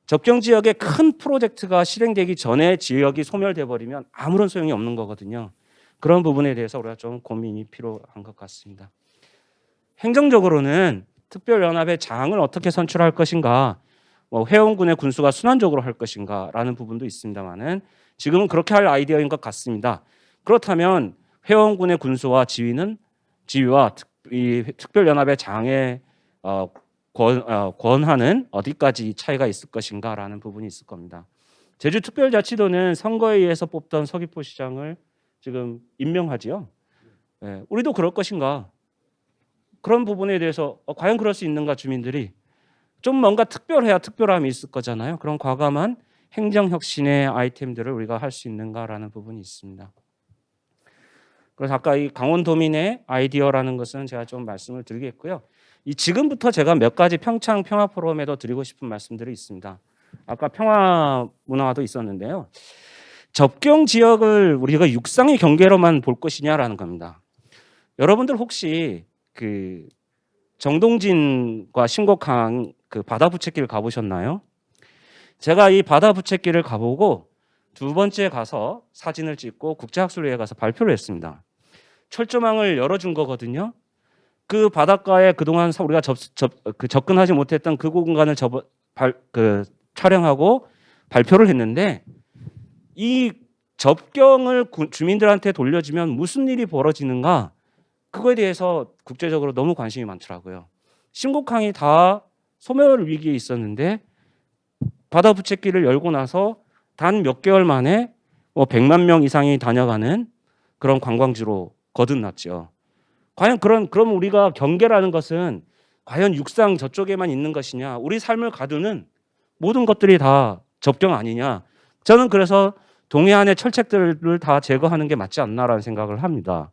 접경 지역의 큰 프로젝트가 실행되기 전에 지역이 소멸돼 버리면 아무런 소용이 없는 거거든요. 그런 부분에 대해서 우리가 좀 고민이 필요한 것 같습니다. 행정적으로는 특별연합의 장을 어떻게 선출할 것인가, 회원군의 군수가 순환적으로 할 것인가라는 부분도 있습니다만은 지금은 그렇게 할 아이디어인 것 같습니다. 그렇다면 회원군의 군수와 지위와 이 특별연합의 장에 권한은 어디까지 차이가 있을 것인가라는 부분이 있을 겁니다. 제주특별자치도는 선거에 의해서 뽑던 서귀포 시장을 지금 임명하지요. 예, 우리도 그럴 것인가? 그런 부분에 대해서 과연 그럴 수 있는가? 주민들이 좀 뭔가 특별해야 특별함이 있을 거잖아요. 그런 과감한 행정혁신의 아이템들을 우리가 할 수 있는가라는 부분이 있습니다. 그래서 아까 이 강원도민의 아이디어라는 것은 제가 좀 말씀을 드리겠고요. 이 지금부터 제가 몇 가지 평창 평화 포럼에도 드리고 싶은 말씀들이 있습니다. 아까 평화 문화도 있었는데요. 접경 지역을 우리가 육상의 경계로만 볼 것이냐라는 겁니다. 여러분들 혹시 그 정동진과 신곡항 그 바다 부채길 가보셨나요? 제가 이 바다 부채길을 가보고 두 번째 가서 사진을 찍고 국제학술회에 가서 발표를 했습니다. 철조망을 열어준 거거든요. 그 바닷가에 그동안 우리가 접근하지 못했던 그 공간을 촬영하고 발표를 했는데 이 접경을 주민들한테 돌려주면 무슨 일이 벌어지는가? 그거에 대해서 국제적으로 너무 관심이 많더라고요. 신곡항이 다 소멸 위기에 있었는데 바다 부채길을 열고 나서 단 몇 개월 만에 100만 명 이상이 다녀가는 그런 관광지로 거듭났죠. 과연 그럼 우리가 경계라는 것은 과연 육상 저쪽에만 있는 것이냐? 우리 삶을 가두는 모든 것들이 다 접경 아니냐? 저는 그래서 동해안의 철책들을 다 제거하는 게 맞지 않나라는 생각을 합니다.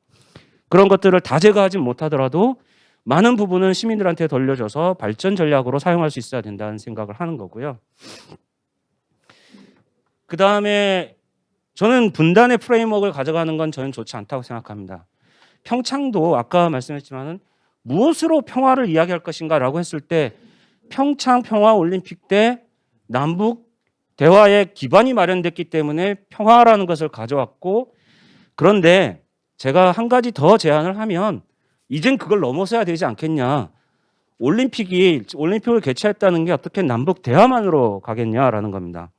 그런 것들을 다 제거하지 못하더라도 많은 부분은 시민들한테 돌려줘서 발전 전략으로 사용할 수 있어야 된다는 생각을 하는 거고요. 그 다음에 저는 분단의 프레임워크를 가져가는 건 저는 좋지 않다고 생각합니다. 평창도 아까 말씀했지만 무엇으로 평화를 이야기할 것인가라고 했을 때 평창 평화올림픽 때 남북 대화의 기반이 마련됐기 때문에 평화라는 것을 가져왔고, 그런데 제가 한 가지 더 제안을 하면 이젠 그걸 넘어서야 되지 않겠냐. 올림픽을 개최했다는 게 어떻게 남북 대화만으로 가겠냐라는 겁니다.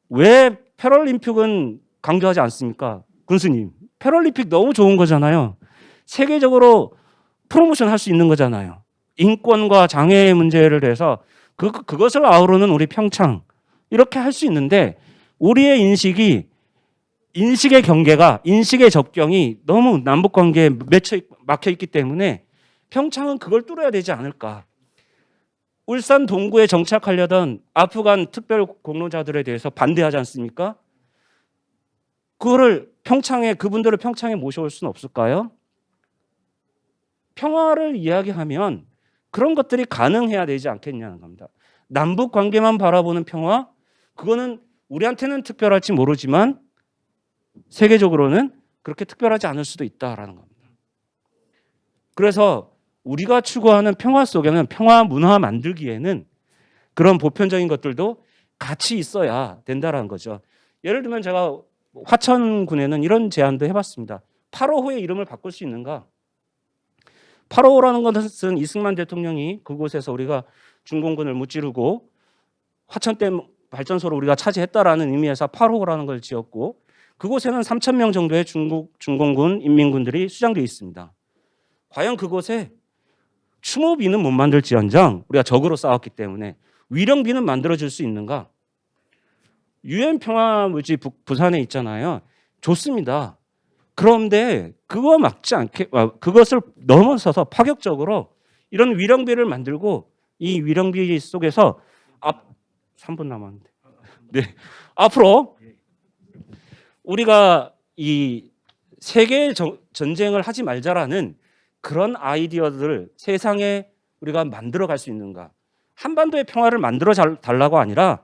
왜 패럴림픽은 강조하지 않습니까? 군수님, 패럴림픽 너무 좋은 거잖아요. 세계적으로 프로모션 할 수 있는 거잖아요. 인권과 장애의 문제를 해서 그것을 아우르는 우리 평창, 이렇게 할 수 있는데 우리의 인식의 경계가, 인식의 접경이 너무 남북관계에 막혀 있기 때문에 평창은 그걸 뚫어야 되지 않을까. 울산 동구에 정착하려던 아프간 특별 공로자들에 대해서 반대하지 않습니까? 그분들을 평창에 모셔올 수는 없을까요? 평화를 이야기하면 그런 것들이 가능해야 되지 않겠냐는 겁니다. 남북 관계만 바라보는 평화, 그거는 우리한테는 특별할지 모르지만 세계적으로는 그렇게 특별하지 않을 수도 있다라는 겁니다. 그래서 우리가 추구하는 평화 속에는 평화 문화 만들기에는 그런 보편적인 것들도 같이 있어야 된다라는 거죠. 예를 들면 제가 화천군에는 이런 제안도 해봤습니다. 8호호의 이름을 바꿀 수 있는가? 8호호라는 것은 이승만 대통령이 그곳에서 우리가 중공군을 무찌르고 화천댐 발전소를 우리가 차지했다라는 의미에서 8호호라는 걸 지었고, 그곳에는 3,000명 정도의 중공군 인민군들이 수장되어 있습니다. 과연 그곳에 추모비는 못 만들지언정 우리가 적으로 싸웠기 때문에 위령비는 만들어줄 수 있는가? 유엔 평화무지 부산에 있잖아요. 좋습니다. 그런데 그거 막지 않게, 그것을 넘어서서 파격적으로 이런 위령비를 만들고, 이 위령비 속에서 3분 남았는데, 네, 앞으로 우리가 이 세계 전쟁을 하지 말자라는 그런 아이디어들을 세상에 우리가 만들어 갈 수 있는가? 한반도의 평화를 만들어 달라고 아니라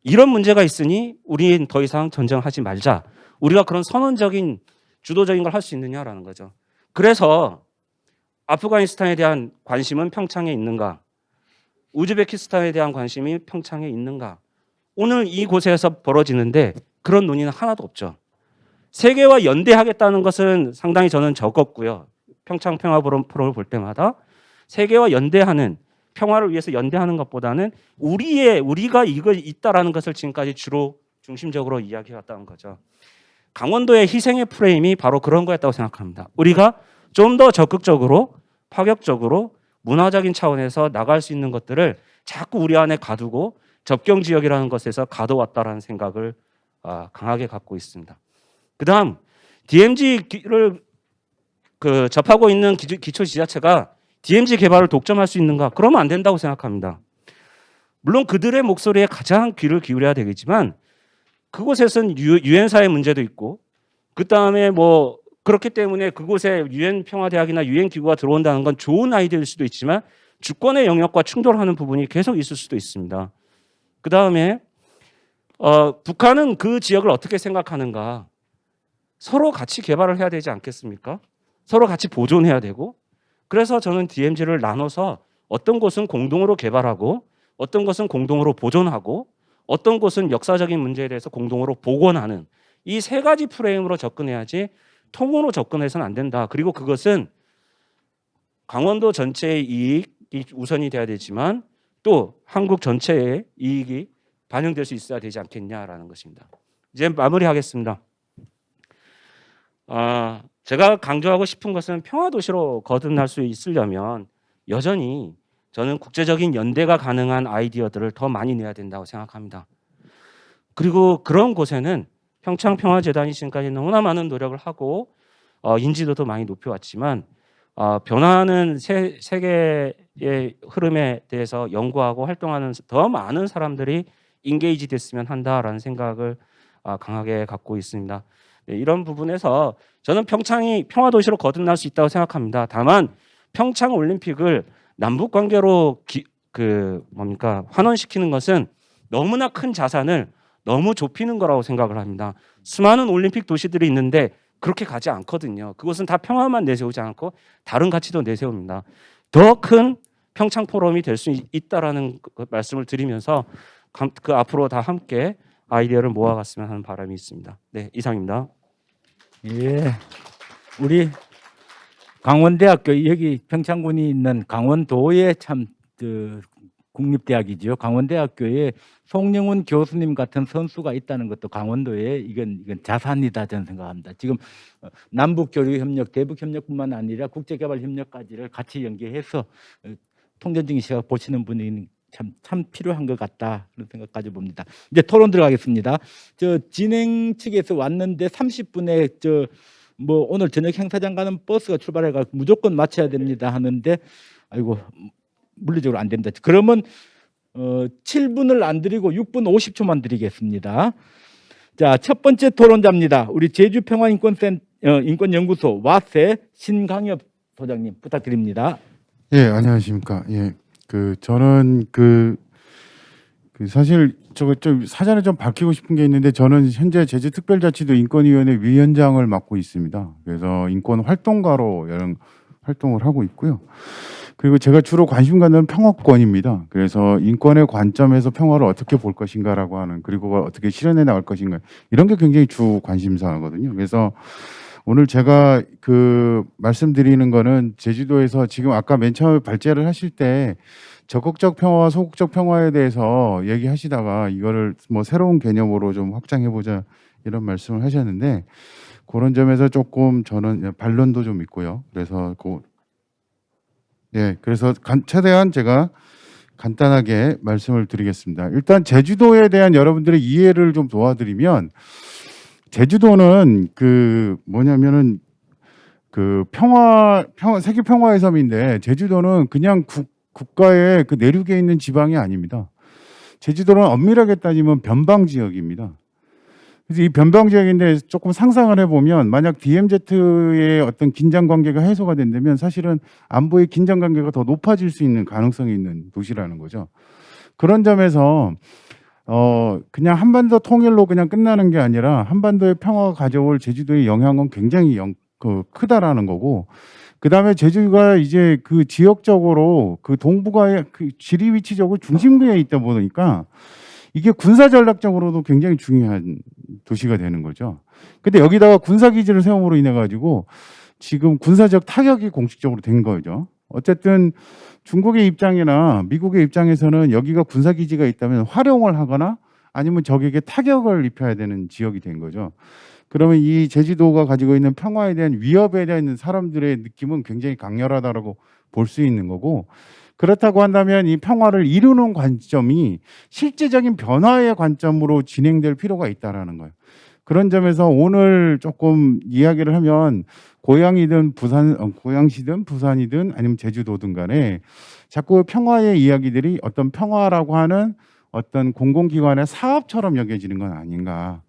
이런 문제가 있으니 우리는 더 이상 전쟁하지 말자. 우리가 그런 선언적인 주도적인 걸 할 수 있느냐라는 거죠. 그래서 아프가니스탄에 대한 관심은 평창에 있는가? 우즈베키스탄에 대한 관심이 평창에 있는가? 오늘 이곳에서 벌어지는데 그런 논의는 하나도 없죠. 세계와 연대하겠다는 것은 상당히 저는 적었고요. 평창 평화 포럼을 볼 때마다 세계와 연대하는, 평화를 위해서 연대하는 것보다는 우리가 이거 있다라는 것을 지금까지 주로 중심적으로 이야기해왔다는 거죠. 강원도의 희생의 프레임이 바로 그런 거였다고 생각합니다. 우리가 좀 더 적극적으로 파격적으로 문화적인 차원에서 나갈 수 있는 것들을 자꾸 우리 안에 가두고 접경 지역이라는 것에서 가둬왔다라는 생각을 강하게 갖고 있습니다. 그다음 DMZ를 접하고 있는 기초 지자체가 DMZ 개발을 독점할 수 있는가? 그러면 안 된다고 생각합니다. 물론 그들의 목소리에 가장 귀를 기울여야 되겠지만 그곳에서는 유엔사의 문제도 있고 그다음에 뭐 그렇기 때문에 그곳에 유엔 평화대학이나 유엔 기구가 들어온다는 건 좋은 아이디어일 수도 있지만 주권의 영역과 충돌하는 부분이 계속 있을 수도 있습니다. 그다음에 북한은 그 지역을 어떻게 생각하는가? 서로 같이 개발을 해야 되지 않겠습니까? 서로 같이 보존해야 되고 그래서 저는 DMZ를 나눠서 어떤 곳은 공동으로 개발하고 어떤 것은 공동으로 보존하고 어떤 곳은 역사적인 문제에 대해서 공동으로 복원하는 이 세 가지 프레임으로 접근해야지 통으로 접근해서는 안 된다. 그리고 그것은 강원도 전체의 이익이 우선이 돼야 되지만 또 한국 전체의 이익이 반영될 수 있어야 되지 않겠냐라는 것입니다. 이제 마무리하겠습니다. 제가 강조하고 싶은 것은 평화도시로 거듭날 수 있으려면 여전히 저는 국제적인 연대가 가능한 아이디어들을 더 많이 내야 된다고 생각합니다. 그리고 그런 곳에는 평창평화재단이 지금까지 너무나 많은 노력을 하고 인지도도 많이 높여왔지만 변화하는 세계의 흐름에 대해서 연구하고 활동하는 더 많은 사람들이 인게이지 됐으면 한다라는 생각을 강하게 갖고 있습니다. 네, 이런 부분에서 저는 평창이 평화도시로 거듭날 수 있다고 생각합니다. 다만 평창 올림픽을 남북 관계로 환원시키는 것은 너무나 큰 자산을 너무 좁히는 거라고 생각을 합니다. 수많은 올림픽 도시들이 있는데 그렇게 가지 않거든요. 그것은 다 평화만 내세우지 않고 다른 가치도 내세웁니다. 더 큰 평창 포럼이 될 수 있다라는 말씀을 드리면서 앞으로 다 함께 아이디어를 모아갔으면 하는 바람이 있습니다. 네, 이상입니다. 예, 우리 강원대학교 여기 평창군이 있는 강원도에 참 국립대학이죠. 강원대학교에 송영훈 교수님 같은 선수가 있다는 것도 강원도에 이건 자산이다 저는 생각합니다. 지금 남북교류협력, 대북협력뿐만 아니라 국제개발협력까지를 같이 연계해서 통전증 씨가 보시는 분이 참 필요한 것 같다 그런 생각까지 봅니다. 이제 토론 들어가겠습니다. 진행 측에서 왔는데 30분에 오늘 저녁 행사장 가는 버스가 출발해가 무조건 마쳐야 됩니다 하는데 아이고 물리적으로 안 됩니다. 그러면 7분을 안 드리고 6분 50초만 드리겠습니다. 자, 첫 번째 토론자입니다. 우리 제주평화인권연구소 와세 신강엽 소장님 부탁드립니다. 예, 안녕하십니까. 예, 저는 사실 저거 좀 사전에 좀 밝히고 싶은 게 있는데 저는 현재 제주특별자치도 인권위원회 위원장을 맡고 있습니다. 그래서 인권 활동가로 여러 활동을 하고 있고요. 그리고 제가 주로 관심 갖는 평화권입니다. 그래서 인권의 관점에서 평화를 어떻게 볼 것인가라고 하는 그리고 어떻게 실현해 나갈 것인가 이런 게 굉장히 주 관심사거든요. 그래서 오늘 제가 말씀드리는 거는 제주도에서 지금 아까 맨 처음에 발제를 하실 때 적극적 평화와 소극적 평화에 대해서 얘기하시다가 이거를 뭐 새로운 개념으로 좀 확장해 보자 이런 말씀을 하셨는데 그런 점에서 조금 저는 반론도 좀 있고요. 그래서 그래서 최대한 제가 간단하게 말씀을 드리겠습니다. 일단 제주도에 대한 여러분들의 이해를 좀 도와드리면 제주도는 뭐냐면은 세계 평화의 섬인데 제주도는 그냥 국가의 내륙에 있는 지방이 아닙니다. 제주도는 엄밀하게 따지면 변방 지역입니다. 그래서 이 변방 지역인데 조금 상상을 해보면 만약 DMZ의 어떤 긴장 관계가 해소가 된다면 사실은 안보의 긴장 관계가 더 높아질 수 있는 가능성이 있는 도시라는 거죠. 그런 점에서 그냥 한반도 통일로 그냥 끝나는 게 아니라 한반도의 평화가 가져올 제주도의 영향은 굉장히 크다라는 거고 그다음에 제주가 이제 지역적으로 동북아의 지리 위치적으로 중심부에 있다 보니까 이게 군사 전략적으로도 굉장히 중요한 도시가 되는 거죠. 근데 여기다가 군사 기지를 세움으로 인해 가지고 지금 군사적 타격이 공식적으로 된 거죠. 어쨌든 중국의 입장이나 미국의 입장에서는 여기가 군사 기지가 있다면 활용을 하거나 아니면 적에게 타격을 입혀야 되는 지역이 된 거죠. 그러면 이 제주도가 가지고 있는 평화에 대한 위협에 대한 사람들의 느낌은 굉장히 강렬하다라고 볼 수 있는 거고, 그렇다고 한다면 이 평화를 이루는 관점이 실제적인 변화의 관점으로 진행될 필요가 있다라는 거예요. 그런 점에서 오늘 조금 이야기를 하면 고양시든 부산이든 아니면 제주도든 간에 자꾸 평화의 이야기들이 어떤 평화라고 하는 어떤 공공기관의 사업처럼 여겨지는 건 아닌가.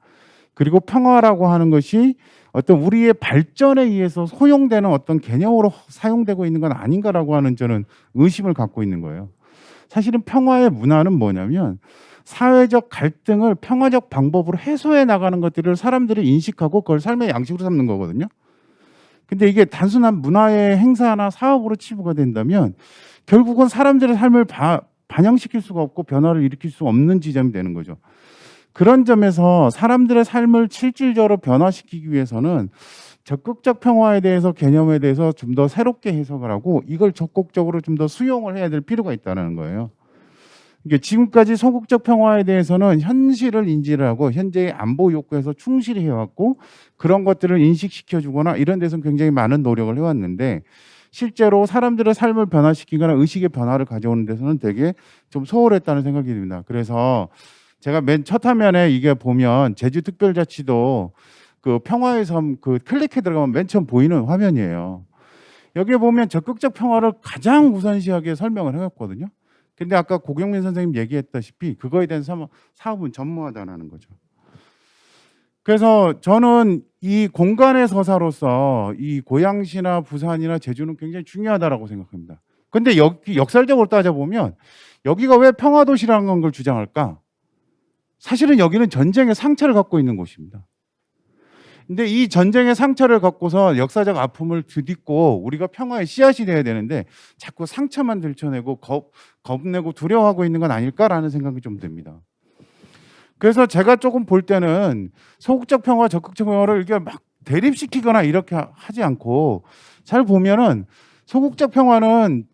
그리고 평화라고 하는 것이 어떤 우리의 발전에 의해서 소용되는 어떤 개념으로 사용되고 있는 건 아닌가라고 하는 저는 의심을 갖고 있는 거예요. 사실은 평화의 문화는 뭐냐면 사회적 갈등을 평화적 방법으로 해소해 나가는 것들을 사람들이 인식하고 그걸 삶의 양식으로 삼는 거거든요. 근데 이게 단순한 문화의 행사나 사업으로 치부가 된다면 결국은 사람들의 삶을 반영시킬 수가 없고 변화를 일으킬 수 없는 지점이 되는 거죠. 그런 점에서 사람들의 삶을 실질적으로 변화시키기 위해서는 적극적 평화에 대해서 개념에 대해서 좀 더 새롭게 해석을 하고 이걸 적극적으로 좀 더 수용을 해야 될 필요가 있다는 거예요. 이게 지금까지 소극적 평화에 대해서는 현실을 인지를 하고 현재의 안보 욕구에서 충실히 해왔고 그런 것들을 인식시켜주거나 이런 데서 굉장히 많은 노력을 해왔는데 실제로 사람들의 삶을 변화시키거나 의식의 변화를 가져오는 데서는 되게 좀 소홀했다는 생각이 듭니다. 그래서 제가 맨 첫 화면에 이게 보면 제주특별자치도 그 평화의 섬 그 클릭해 들어가면 맨 처음 보이는 화면이에요. 여기에 보면 적극적 평화를 가장 우선시하게 설명을 해왔거든요. 근데 아까 고경민 선생님 얘기했다시피 그거에 대한 사업은 전무하다는 거죠. 그래서 저는 이 공간의 서사로서 이 고양시나 부산이나 제주는 굉장히 중요하다라고 생각합니다. 근데 여기 역사적으로 따져보면 여기가 왜 평화도시라는 걸 주장할까? 사실은 여기는 전쟁의 상처를 갖고 있는 곳입니다. 근데 이 전쟁의 상처를 갖고서 역사적 아픔을 뒤딛고 우리가 평화의 씨앗이 돼야 되는데 자꾸 상처만 들춰내고 겁내고 두려워하고 있는 건 아닐까라는 생각이 좀 듭니다. 그래서 제가 조금 볼 때는 소극적 평화, 적극적 평화를 이렇게 막 대립시키거나 이렇게 하지 않고 잘 보면은 소극적 평화는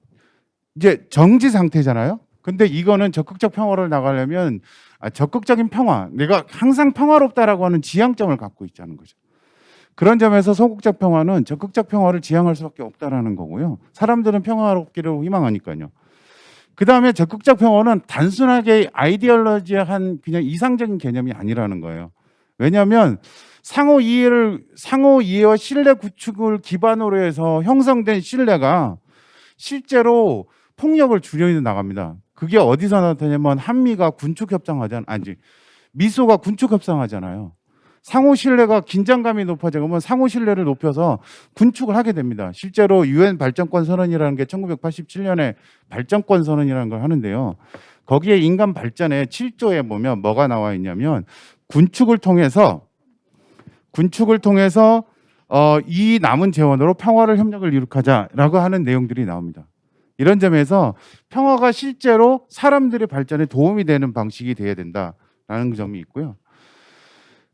이제 정지 상태잖아요. 근데 이거는 적극적 평화를 나가려면 적극적인 평화, 내가 항상 평화롭다라고 하는 지향점을 갖고 있자는 거죠. 그런 점에서 소극적 평화는 적극적 평화를 지향할 수밖에 없다라는 거고요. 사람들은 평화롭기를 희망하니까요. 그 다음에 적극적 평화는 단순하게 아이디얼러지한 그냥 이상적인 개념이 아니라는 거예요. 왜냐하면 상호 이해와 신뢰 구축을 기반으로 해서 형성된 신뢰가 실제로 폭력을 줄여 나갑니다. 그게 어디서 나타나냐면 한미가 군축 협상하잖아요. 아니, 미소가 군축 협상하잖아요. 상호 신뢰가 긴장감이 높아지면 상호 신뢰를 높여서 군축을 하게 됩니다. 실제로 유엔 발전권 선언이라는 게 1987년에 발전권 선언이라는 걸 하는데요. 거기에 인간 발전의 7조에 보면 뭐가 나와 있냐면 군축을 통해서 이 남은 재원으로 평화를 협력을 이룩하자라고 하는 내용들이 나옵니다. 이런 점에서 평화가 실제로 사람들의 발전에 도움이 되는 방식이 돼야 된다라는 점이 있고요.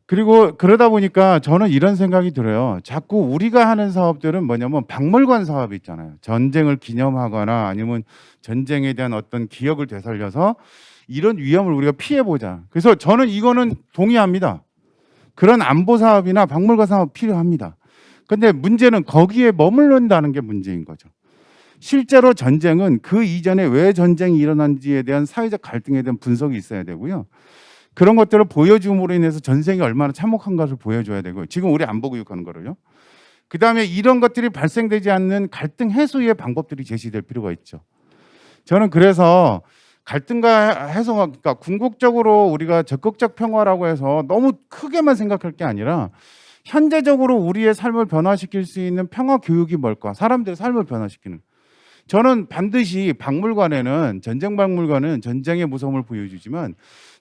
그리고 그러다 보니까 저는 이런 생각이 들어요. 자꾸 우리가 하는 사업들은 뭐냐면 박물관 사업이 있잖아요. 전쟁을 기념하거나 아니면 전쟁에 대한 어떤 기억을 되살려서 이런 위험을 우리가 피해보자. 그래서 저는 이거는 동의합니다. 그런 안보 사업이나 박물관 사업 필요합니다. 근데 문제는 거기에 머무른다는 게 문제인 거죠. 실제로 전쟁은 그 이전에 왜 전쟁이 일어난지에 대한 사회적 갈등에 대한 분석이 있어야 되고요. 그런 것들을 보여줌으로 인해서 전쟁이 얼마나 참혹한 것을 보여줘야 되고 지금 우리 안보 교육하는 거를요. 그다음에 이런 것들이 발생되지 않는 갈등 해소의 방법들이 제시될 필요가 있죠. 저는 그래서 갈등과 해소가 그러니까 궁극적으로 우리가 적극적 평화라고 해서 너무 크게만 생각할 게 아니라 현재적으로 우리의 삶을 변화시킬 수 있는 평화 교육이 뭘까? 사람들의 삶을 변화시키는. 저는 반드시 전쟁 박물관은 전쟁의 무서움을 보여주지만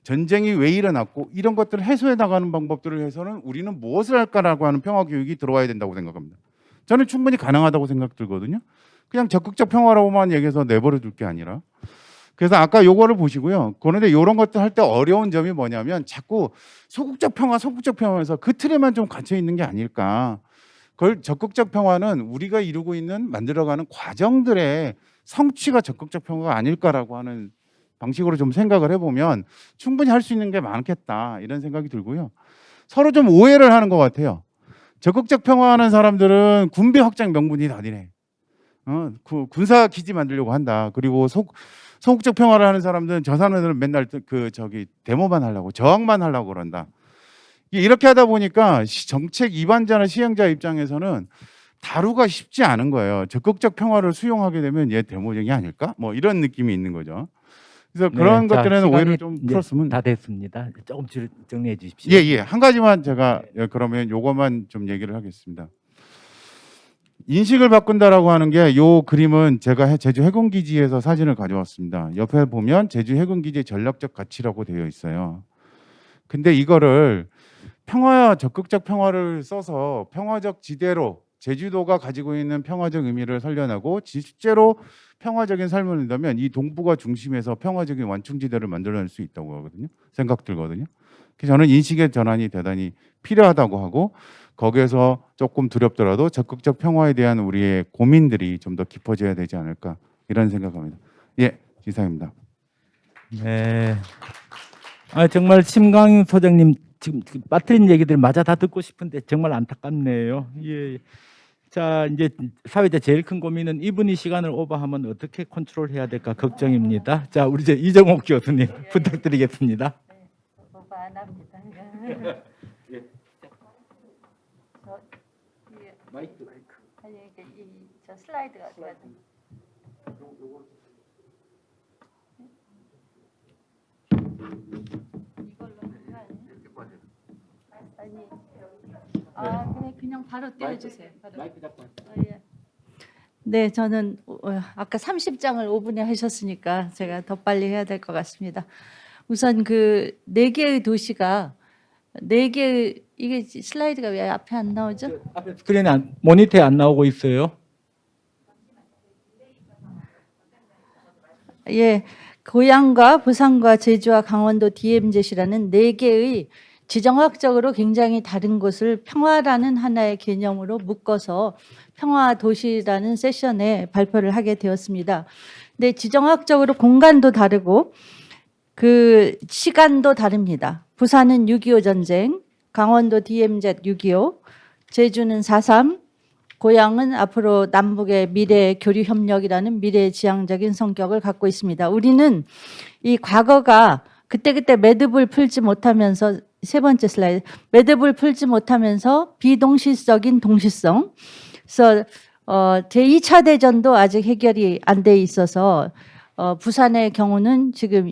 전쟁이 왜 일어났고 이런 것들을 해소해 나가는 방법들을 해서는 우리는 무엇을 할까라고 하는 평화 교육이 들어와야 된다고 생각합니다. 저는 충분히 가능하다고 생각 들거든요. 그냥 적극적 평화라고만 얘기해서 내버려 둘 게 아니라. 그래서 아까 요거를 보시고요. 그런데 이런 것들 할 때 어려운 점이 뭐냐면 자꾸 소극적 평화에서 그 틀에만 좀 갇혀 있는 게 아닐까. 그걸 적극적 평화는 우리가 이루고 있는 만들어가는 과정들의 성취가 적극적 평화가 아닐까라고 하는 방식으로 좀 생각을 해보면 충분히 할 수 있는 게 많겠다 이런 생각이 들고요. 서로 좀 오해를 하는 것 같아요. 적극적 평화하는 사람들은 군비 확장 명분이 다니네. 군사 기지 만들려고 한다. 그리고 소극적 평화를 하는 사람들은 저 사람들은 맨날 데모만 하려고 저항만 하려고 그런다. 이렇게 하다 보니까 정책 입안자나 시행자 입장에서는 다루가 쉽지 않은 거예요. 적극적 평화를 수용하게 되면 얘 데모쟁이 아닐까? 뭐 이런 느낌이 있는 거죠. 그래서 그런 자, 것들에는 오히려 시간이 좀 이제 풀었으면. 다 됐습니다. 조금 정리해 주십시오. 예. 한 가지만 제가 그러면 요것만 좀 얘기를 하겠습니다. 인식을 바꾼다라고 하는 게 요 그림은 제가 제주 해군기지에서 사진을 가져왔습니다. 옆에 보면 제주 해군기지의 전략적 가치라고 되어 있어요. 근데 이거를 적극적 평화를 써서 평화적 지대로 제주도가 가지고 있는 평화적 의미를 살려내고 실제로 평화적인 삶을 한다면 이 동북아 중심에서 평화적인 완충지대를 만들어낼 수 있다고 하거든요. 생각 들거든요. 그래서 저는 인식의 전환이 대단히 필요하다고 하고 거기에서 조금 두렵더라도 적극적 평화에 대한 우리의 고민들이 좀 더 깊어져야 되지 않을까 이런 생각합니다. 예, 이상입니다. 네. 정말 심강윤 소장님 지금 빠뜨린 얘기들 마저 다 듣고 싶은데 정말 안타깝네요. 예. 자, 이제 사회자 제일 큰 고민은 이분이 시간을 오버하면 어떻게 컨트롤해야 될까 걱정입니다. 자, 우리 이제 이정옥 교수님 부탁드리겠습니다. 오버 안 합니다. 마이크. 아니 이게 저 슬라이드가 어디 갔나? 이걸로 아니 그냥 바로 띄워주세요. 바로. 마이크 잡고. 예. 네, 저는 아까 30장을 5분에 하셨으니까 제가 더 빨리 해야 될 것 같습니다. 우선 그 4개의 도시가 4개의 이게 슬라이드가 왜 앞에 안 나오죠? 앞에 스크린에 모니터에 안 나오고 있어요. 예, 고양과 부산과 제주와 강원도 DMZ라는 4개의 지정학적으로 굉장히 다른 곳을 평화라는 하나의 개념으로 묶어서 평화 도시라는 세션에 발표를 하게 되었습니다. 근데 지정학적으로 공간도 다르고 그 시간도 다릅니다. 부산은 6.25 전쟁, 강원도 DMZ 6.25, 제주는 4.3, 고향은 앞으로 남북의 미래 교류 협력이라는 미래지향적인 성격을 갖고 있습니다. 우리는 이 과거가 그때 매듭을 풀지 못하면서 세 번째 슬라이드 매듭을 풀지 못하면서 비동시적인 동시성. 그래서 제2차 대전도 아직 해결이 안 돼 있어서 부산의 경우는 지금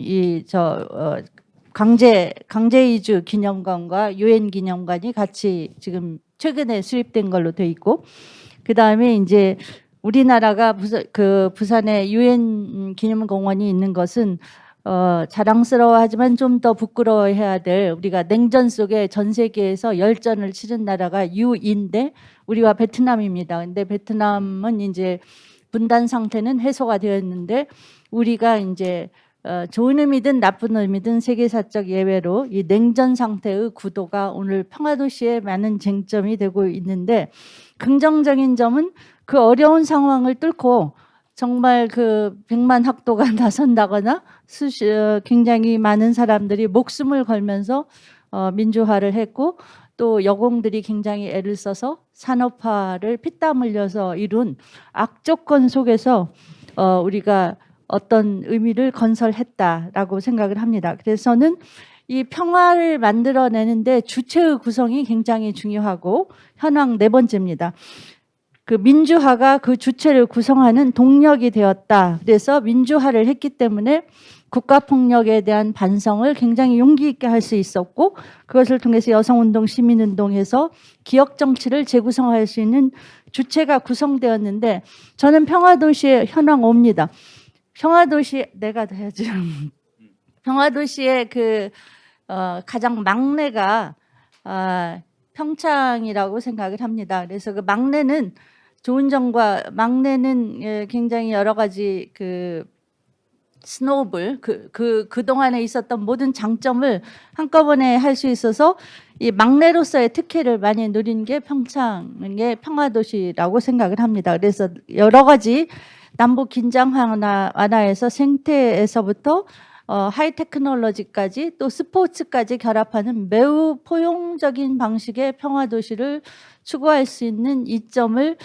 강제 이주 기념관과 유엔 기념관이 같이 지금 최근에 수립된 걸로 돼 있고 그다음에 이제 우리나라가 부산에 유엔 기념공원이 있는 것은 자랑스러워하지만 좀 더 부끄러워해야 될 우리가 냉전 속에 전 세계에서 열전을 치른 나라가 유인데 우리와 베트남입니다. 근데 베트남은 이제 분단 상태는 해소가 되었는데 우리가 이제 좋은 의미든 나쁜 의미든 세계사적 예외로 이 냉전 상태의 구도가 오늘 평화도시에 많은 쟁점이 되고 있는데 긍정적인 점은 그 어려운 상황을 뚫고 정말 그 100만 학도가 나선다거나 굉장히 많은 사람들이 목숨을 걸면서 민주화를 했고 또 여공들이 굉장히 애를 써서 산업화를 피땀 흘려서 이룬 악조건 속에서 우리가 어떤 의미를 건설했다라고 생각을 합니다. 그래서는 이 평화를 만들어내는데 주체의 구성이 굉장히 중요하고 현황 4번째입니다. 그 민주화가 그 주체를 구성하는 동력이 되었다. 그래서 민주화를 했기 때문에 국가폭력에 대한 반성을 굉장히 용기 있게 할 수 있었고 그것을 통해서 여성운동, 시민운동에서 기억정치를 재구성할 수 있는 주체가 구성되었는데 저는 평화도시의 현황 5입니다. 평화도시 내가 해야지. 평화도시의 가장 막내가 평창이라고 생각을 합니다. 그래서 그 막내는 좋은 점과 막내는 굉장히 여러 가지 스노우볼 그동안에 있었던 모든 장점을 한꺼번에 할 수 있어서 이 막내로서의 특혜를 많이 누린 게 평창의 평화도시라고 생각을 합니다. 그래서 여러 가지 남북 긴장 완화에서 생태에서부터 하이 테크놀로지까지 또 스포츠까지 결합하는 매우 포용적인 방식의 평화 도시를 추구할 수 있는 이점을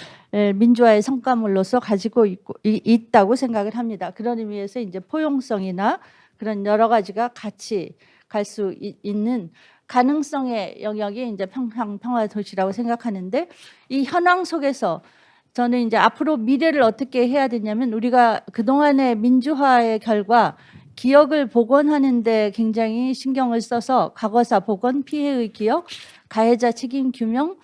민주화의 성과물로서 가지고 있다고 생각을 합니다. 그런 의미에서 이제 포용성이나 그런 여러 가지가 같이 갈 수 있는 가능성의 영역이 이제 평화 도시라고 생각하는데, 이 현황 속에서 저는 이제 앞으로 미래를 어떻게 해야 되냐면, 우리가 그동안의 민주화의 결과 기억을 복원하는 데 굉장히 신경을 써서 과거사 복원, 피해의 기억, 가해자 책임 규명,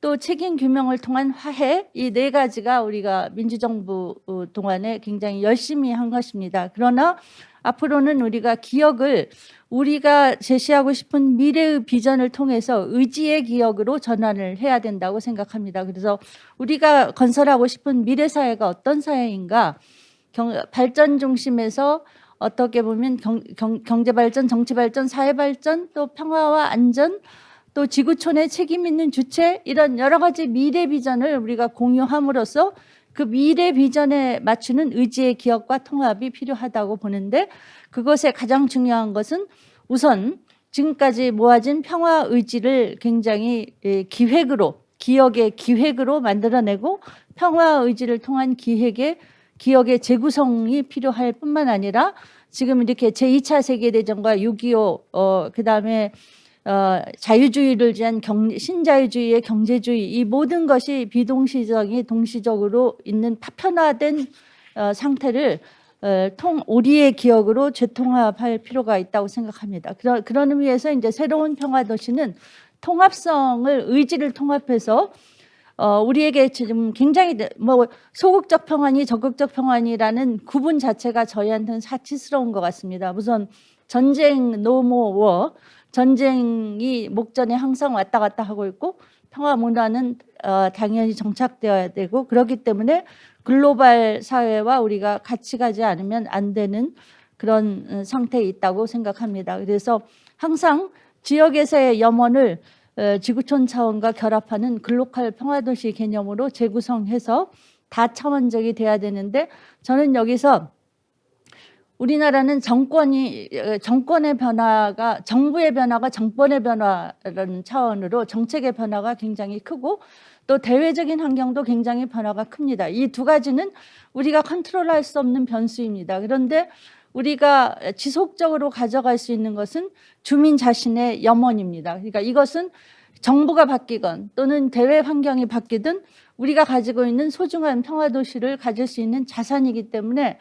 또 책임 규명을 통한 화해, 이 네 가지가 우리가 민주정부 동안에 굉장히 열심히 한 것입니다. 그러나 앞으로는 우리가 기억을 우리가 제시하고 싶은 미래의 비전을 통해서 의지의 기억으로 전환을 해야 된다고 생각합니다. 그래서 우리가 건설하고 싶은 미래 사회가 어떤 사회인가, 발전 중심에서 어떻게 보면 경제 발전, 정치 발전, 사회 발전, 또 평화와 안전, 또 지구촌의 책임 있는 주체, 이런 여러 가지 미래 비전을 우리가 공유함으로써 그 미래 비전에 맞추는 의지의 기억과 통합이 필요하다고 보는데, 그것에 가장 중요한 것은 우선 지금까지 모아진 평화 의지를 굉장히 기획으로, 기억의 기획으로 만들어내고, 평화 의지를 통한 기억의 재구성이 필요할 뿐만 아니라, 지금 이렇게 제2차 세계대전과 6.25 그다음에 자유주의를 위한 신자유주의의 경제주의, 이 모든 것이 비동시적이 동시적으로 있는 파편화된 상태를 우리의 기억으로 재통합할 필요가 있다고 생각합니다. 그런 의미에서 이제 새로운 평화도시는 통합성을, 의지를 통합해서 우리에게 지금 굉장히 소극적 평화니 적극적 평화니라는 구분 자체가 저희한테는 사치스러운 것 같습니다. 우선 전쟁, 노모워, 전쟁이 목전에 항상 왔다 갔다 하고 있고, 평화 문화는 당연히 정착되어야 되고, 그렇기 때문에 글로벌 사회와 우리가 같이 가지 않으면 안 되는 그런 상태에 있다고 생각합니다. 그래서 항상 지역에서의 염원을 지구촌 차원과 결합하는 글로컬 평화도시 개념으로 재구성해서 다차원적이 돼야 되는데, 저는 여기서 우리나라는 정권의 변화가, 정부의 변화가 정권의 변화라는 차원으로 정책의 변화가 굉장히 크고, 또 대외적인 환경도 굉장히 변화가 큽니다. 이 두 가지는 우리가 컨트롤할 수 없는 변수입니다. 그런데 우리가 지속적으로 가져갈 수 있는 것은 주민 자신의 염원입니다. 그러니까 이것은 정부가 바뀌건 또는 대외 환경이 바뀌든 우리가 가지고 있는 소중한 평화도시를 가질 수 있는 자산이기 때문에,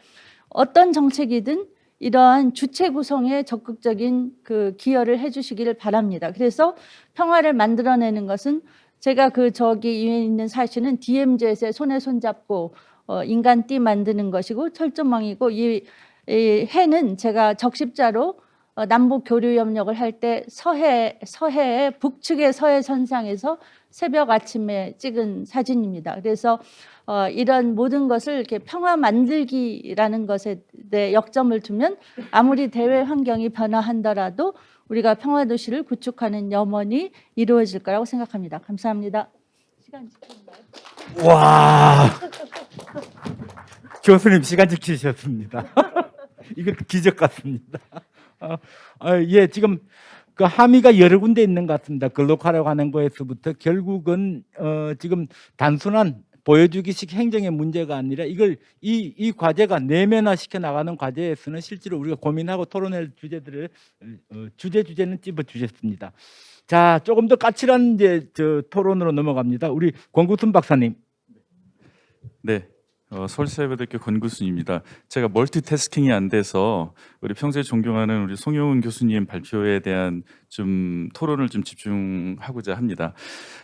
어떤 정책이든 이러한 주체 구성에 적극적인 기여를 해주시기를 바랍니다. 그래서 평화를 만들어내는 것은, 제가 저기 위에 있는 사실은 DMZ의 손에 손잡고 인간띠 만드는 것이고 철조망이고, 이 해는 제가 적십자로 남북 교류 협력을 할 때 서해의 북측의 서해 선상에서 새벽 아침에 찍은 사진입니다. 그래서 이런 모든 것을 이렇게 평화 만들기라는 것에 대해 역점을 두면, 아무리 대외 환경이 변화한다라도 우리가 평화 도시를 구축하는 염원이 이루어질 거라고 생각합니다. 감사합니다. 시간 지켰나요? 와, 교수님 시간 지키셨습니다. 이거 기적 같습니다. 예, 지금 그 함의가 여러 군데 있는 것 같습니다. 글로컬하고 하는 거에서부터 결국은 지금 단순한 보여주기식 행정의 문제가 아니라, 이걸 이 과제가 내면화시켜 나가는 과제에서는 실제로 우리가 고민하고 토론할 주제들을 주제는 찝어 주셨습니다. 자, 조금 더 까칠한 이제 토론으로 넘어갑니다. 우리 권구순 박사님. 네, 서울사회대학교 권구순입니다. 제가 멀티태스킹이 안 돼서 우리 평소에 존경하는 우리 송영훈 교수님 발표에 대한 좀 토론을 좀 집중하고자 합니다.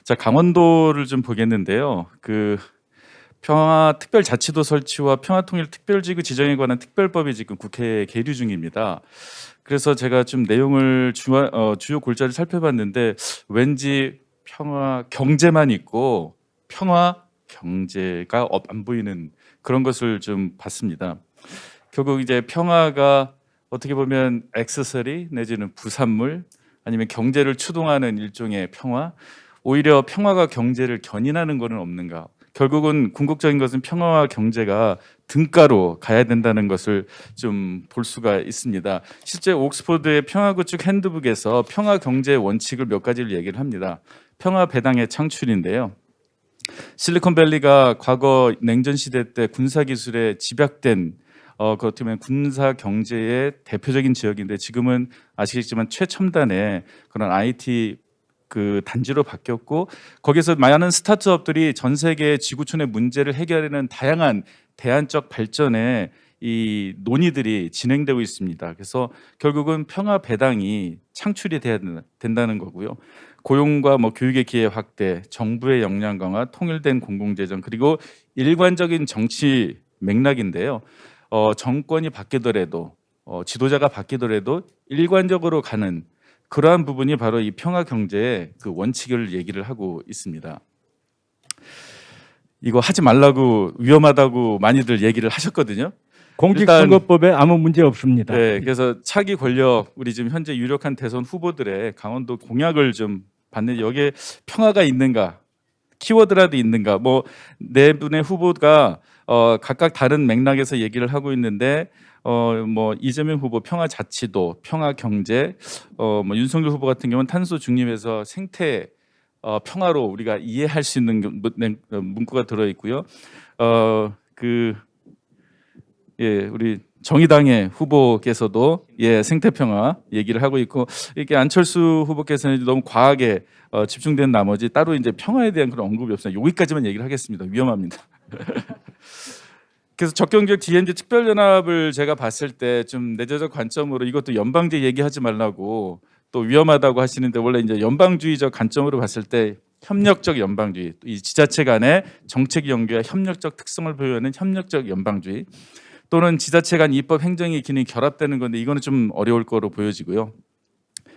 자, 강원도를 좀 보겠는데요. 평화특별자치도 설치와 평화통일특별지구 지정에 관한 특별법이 지금 국회에 계류 중입니다. 그래서 제가 좀 내용을 주요 골자를 살펴봤는데, 왠지 평화 경제만 있고 평화 경제가 안 보이는 그런 것을 좀 봤습니다. 결국 이제 평화가 어떻게 보면 액세서리 내지는 부산물, 아니면 경제를 추동하는 일종의 평화, 오히려 평화가 경제를 견인하는 것은 없는가, 결국은 궁극적인 것은 평화와 경제가 등가로 가야 된다는 것을 좀 볼 수가 있습니다. 실제 옥스퍼드의 평화구축 핸드북에서 평화 경제의 원칙을 몇 가지를 얘기를 합니다. 평화 배당의 창출인데요. 실리콘밸리가 과거 냉전 시대 때 군사 기술에 집약된 그 어떻게 보면 군사 경제의 대표적인 지역인데 지금은 아시겠지만 최첨단의 그런 IT 그 단지로 바뀌었고 거기서 많은 스타트업들이 전 세계 지구촌의 문제를 해결하는 다양한 대안적 발전의 이 논의들이 진행되고 있습니다. 그래서 결국은 평화 배당이 창출이 돼야 된다는 거고요. 고용과 뭐 교육의 기회 확대, 정부의 역량 강화, 통일된 공공재정 그리고 일관적인 정치 맥락인데요. 정권이 바뀌더라도 지도자가 바뀌더라도 일관적으로 가는 그러한 부분이 바로 이 평화 경제의 그 원칙을 얘기를 하고 있습니다. 이거 하지 말라고 위험하다고 많이들 얘기를 하셨거든요. 공직선거법에 아무 문제 없습니다. 네, 그래서 차기 권력 우리 지금 현재 유력한 대선 후보들의 강원도 공약을 좀 봤는데 여기에 평화가 있는가, 키워드라도 있는가, 뭐 네 분의 후보가 각각 다른 맥락에서 얘기를 하고 있는데 뭐 이재명 후보 평화자치도, 평화경제, 뭐 윤석열 후보 같은 경우는 탄소 중립에서 생태 평화로 우리가 이해할 수 있는 문구가 들어 있고요. 우리 정의당의 후보께서도 생태 평화 얘기를 하고 있고 이렇게 안철수 후보께서는 너무 과하게 집중된 나머지 따로 이제 평화에 대한 그런 언급이 없어요. 여기까지만 얘기를 하겠습니다. 위험합니다. 그래서 적경지역 DMZ 특별연합을 제가 봤을 때 좀 내재적 관점으로 이것도 연방제 얘기하지 말라고 또 위험하다고 하시는데 원래 이제 연방주의적 관점으로 봤을 때 협력적 연방주의, 이 지자체 간의 정책 연계와 협력적 특성을 보여하는 협력적 연방주의 또는 지자체 간 입법 행정의 기능이 결합되는 건데 이거는 좀 어려울 거로 보여지고요.